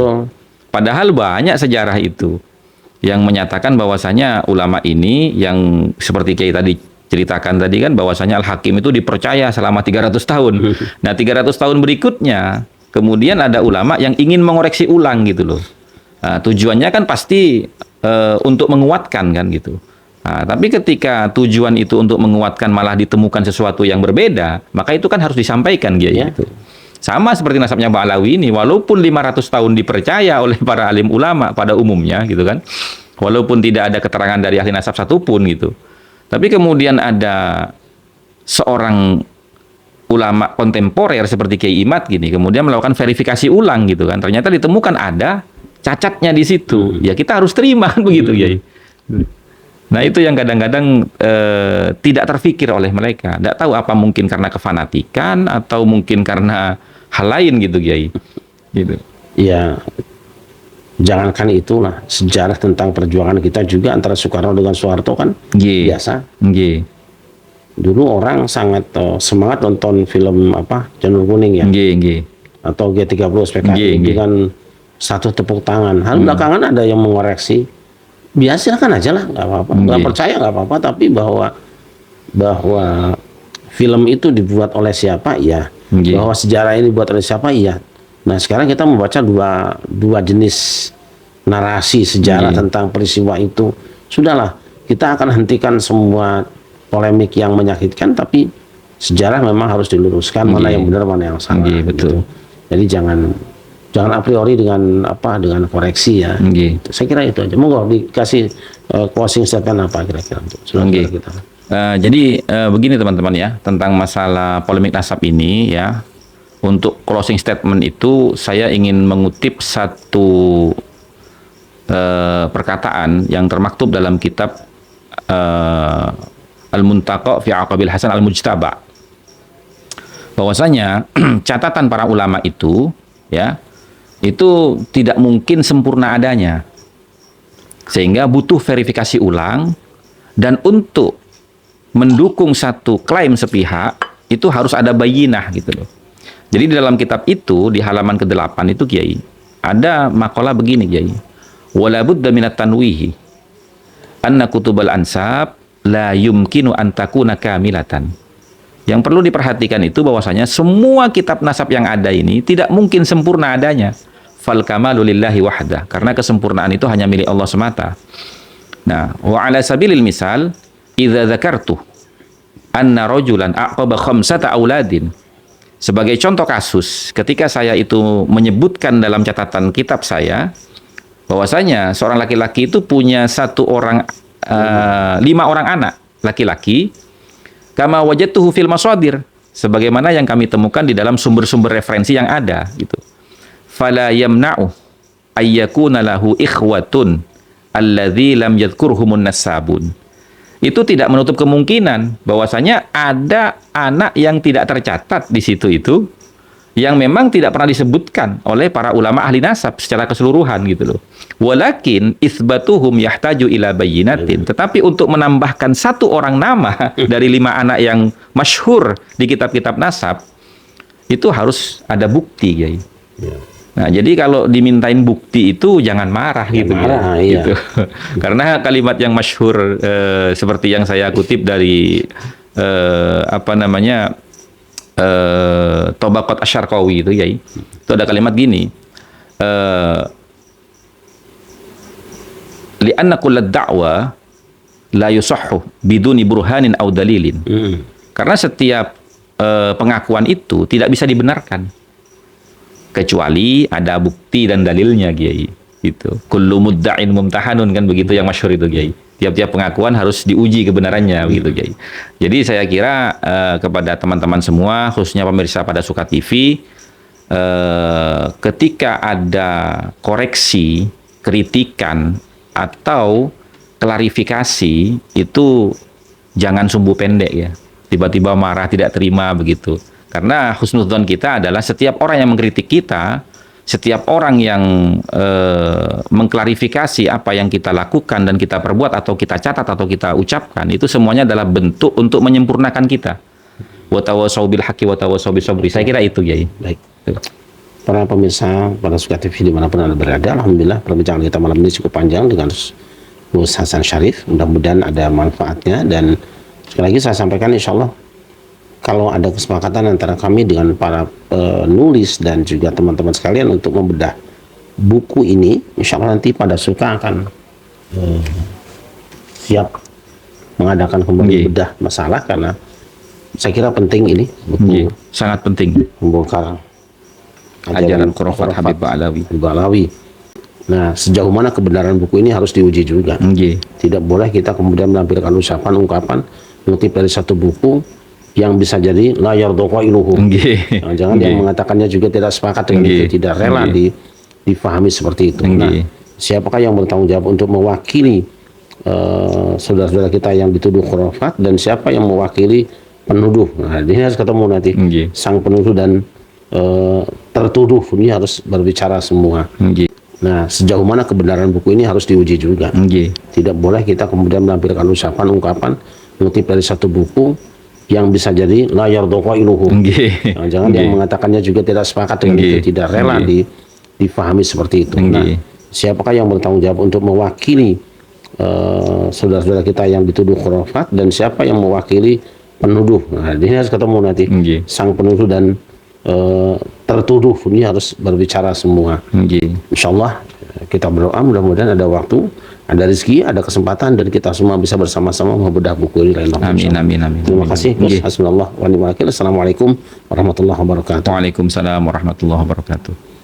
Padahal banyak sejarah itu yang menyatakan bahwasanya ulama ini yang seperti Kiai tadi ceritakan tadi kan, bahwasanya Al-Hakim itu dipercaya selama 300 tahun. Nah, 300 tahun berikutnya kemudian ada ulama yang ingin mengoreksi ulang, gitu loh. Nah, tujuannya kan pasti untuk menguatkan, kan, gitu. Nah, tapi ketika tujuan itu untuk menguatkan malah ditemukan sesuatu yang berbeda, maka itu kan harus disampaikan, gitu. Sama seperti nasabnya Ba'alawi ini, walaupun 500 tahun dipercaya oleh para alim ulama pada umumnya, gitu kan, walaupun tidak ada keterangan dari ahli nasab satupun, gitu. Tapi kemudian ada seorang ulama kontemporer seperti Kiai Imad gini, kemudian melakukan verifikasi ulang, gitu kan, ternyata ditemukan ada cacatnya di situ. Ya kita harus terima, begitu, Kiai. Nah, itu yang kadang-kadang tidak terfikir oleh mereka. Tidak tahu apa mungkin karena kefanatikan atau mungkin karena hal lain gitu Kiai. Gitu. Ya, jangankan itulah, sejarah tentang perjuangan kita juga antara Soekarno dengan Soeharto kan Nggih. biasa. Nggih. Dulu orang sangat semangat nonton film apa Janur Kuning ya, Nggih, nggih. atau G30 SPKI Nggih, nggih. dengan satu tepuk tangan. Hal belakangan ada yang mengoreksi. Biasakan aja lah, nggak apa-apa. Nggak Nggih. percaya nggak apa-apa. Tapi bahwa film itu dibuat oleh siapa, iya. Nggih. Bahwa sejarah ini dibuat oleh siapa, iya. Nah sekarang kita membaca dua jenis narasi sejarah Nggih. tentang peristiwa itu. Sudahlah, kita akan hentikan semua polemik yang menyakitkan, tapi sejarah memang harus diluruskan, mana Nggih. yang benar mana yang salah. Nggih, betul. gitu. Jadi jangan a priori dengan koreksi ya. Nggih. Saya kira itu aja. Monggo dikasih closing statement apa kira-kira untuk Nggih. kita. Jadi begini teman-teman ya, tentang masalah polemik nasab ini ya. Untuk closing statement itu saya ingin mengutip satu perkataan yang termaktub dalam kitab Al-Muntaqa fi Aqabil Hasan Al-Mujtaba. Bahwasanya catatan para ulama itu ya, itu tidak mungkin sempurna adanya. Sehingga butuh verifikasi ulang, dan untuk mendukung satu klaim sepihak itu harus ada bayinah gitu loh. Jadi di dalam kitab itu di halaman ke-8 itu Kiai ada makalah begini Kiai. Wala budda minat tanwihi anna kutubal ansab la yumkinu an takuna kamilatan. Yang perlu diperhatikan itu bahwasanya semua kitab nasab yang ada ini tidak mungkin sempurna adanya. Fal kamalu lillahi wahdah, karena kesempurnaan itu hanya milik Allah semata. Nah, wa ala sabilil misal idza dzakartu anna rajulan aqaba khamsata auladin. Sebagai contoh kasus, ketika saya itu menyebutkan dalam catatan kitab saya bahwasanya seorang laki-laki itu punya 5 orang anak laki-laki, kama wajadtuhu fil masadir, sebagaimana yang kami temukan di dalam sumber-sumber referensi yang ada gitu. Fala yamna'u ayyakuna lahu ikhwatun alladzi lam yadhkurhumun nasabun. Itu tidak menutup kemungkinan bahwasanya ada anak yang tidak tercatat di situ itu yang memang tidak pernah disebutkan oleh para ulama ahli nasab secara keseluruhan gitu loh. Walakin itsbatuhum yahtaju ila bayyinatin. Tetapi untuk menambahkan 1 orang nama dari 5 anak yang masyhur di kitab-kitab nasab itu harus ada bukti, Kiai. Ya. Nah, jadi kalau dimintain bukti itu jangan marah gitu. Marah, ya. iya. Gitu. Karena kalimat yang masyhur seperti yang saya kutip dari Tabaqat Asy-Syarqawi itu, Yai. Itu ada kalimat gini. Li'anna kullad da'wa la yusahhu biduni burhanin aw dalilin. Karena setiap pengakuan itu tidak bisa dibenarkan kecuali ada bukti dan dalilnya, Kiai. Gitu. Kullu mudda'in mumtahanun, kan begitu yang masyhur itu, Kiai. Tiap-tiap pengakuan harus diuji kebenarannya, begitu, Kiai. Jadi saya kira kepada teman-teman semua, khususnya pemirsa pada Suka TV, ketika ada koreksi, kritikan atau klarifikasi itu jangan sumbu pendek ya. Tiba-tiba marah, tidak terima begitu. Karena husnudzon kita adalah setiap orang yang mengkritik kita, setiap orang yang mengklarifikasi apa yang kita lakukan dan kita perbuat atau kita catat atau kita ucapkan, itu semuanya adalah bentuk untuk menyempurnakan kita. Wa tawassaw bil haqqi wa tawassaw bis sabri. Saya kira itu, Kiai. Baik. Para pemirsa pada Suka TV dimanapun Anda berada, alhamdulillah perbincangan kita malam ini cukup panjang dengan Gus Hasan Syarif. Mudah-mudahan ada manfaatnya, dan sekali lagi saya sampaikan, insya Allah kalau ada kesepakatan antara kami dengan para penulis dan juga teman-teman sekalian untuk membedah buku ini, insya Allah nanti pada Suka akan siap mengadakan kembali bedah masalah, karena saya kira penting ini buku, sangat penting, membongkar ajaran khurafat Habib Ba'alawi. Nah, sejauh mana kebenaran buku ini harus diuji juga. Tidak boleh kita kemudian menampilkan ucapan-ungkapan mengutip dari satu buku yang bisa jadi la yardha iluhu. Jangan yang mengatakannya juga tidak sepakat dengan itu, tidak rela difahami seperti itu. Nah, siapakah yang bertanggung jawab untuk mewakili saudara-saudara kita yang dituduh khurafat dan siapa yang mewakili penuduh. Nah, ini harus ketemu nanti. Nggih. Sang penuduh dan tertuduh ini harus berbicara semua. Nggih. Nah, sejauh mana kebenaran buku ini harus diuji juga. Nggih. Tidak boleh kita kemudian menampilkan ucapan, ungkapan, mengutip dari satu buku yang bisa jadi la yardha qailuhu. Nggih. Jangan yang mengatakannya juga tidak sepakat dengan Nggih. itu, tidak rela difahami seperti itu. Nggih. Nah, siapakah yang bertanggung jawab untuk mewakili saudara-saudara kita yang dituduh khurafat dan siapa yang mewakili penuduh. Nah, ini harus ketemu nanti. Nggih. Sang penuduh dan tertuduh ini harus berbicara semua. Nggih. Insyaallah kita berdoa mudah-mudahan ada waktu, ada rezeki, ada kesempatan dan kita semua bisa bersama-sama membedah buku ini. Amin, amin, amin. Terima kasih. Nggih. Hasbunallah wa ni'mal wakil. Assalamualaikum warahmatullahi wabarakatuh. Waalaikumsalam warahmatullahi wabarakatuh.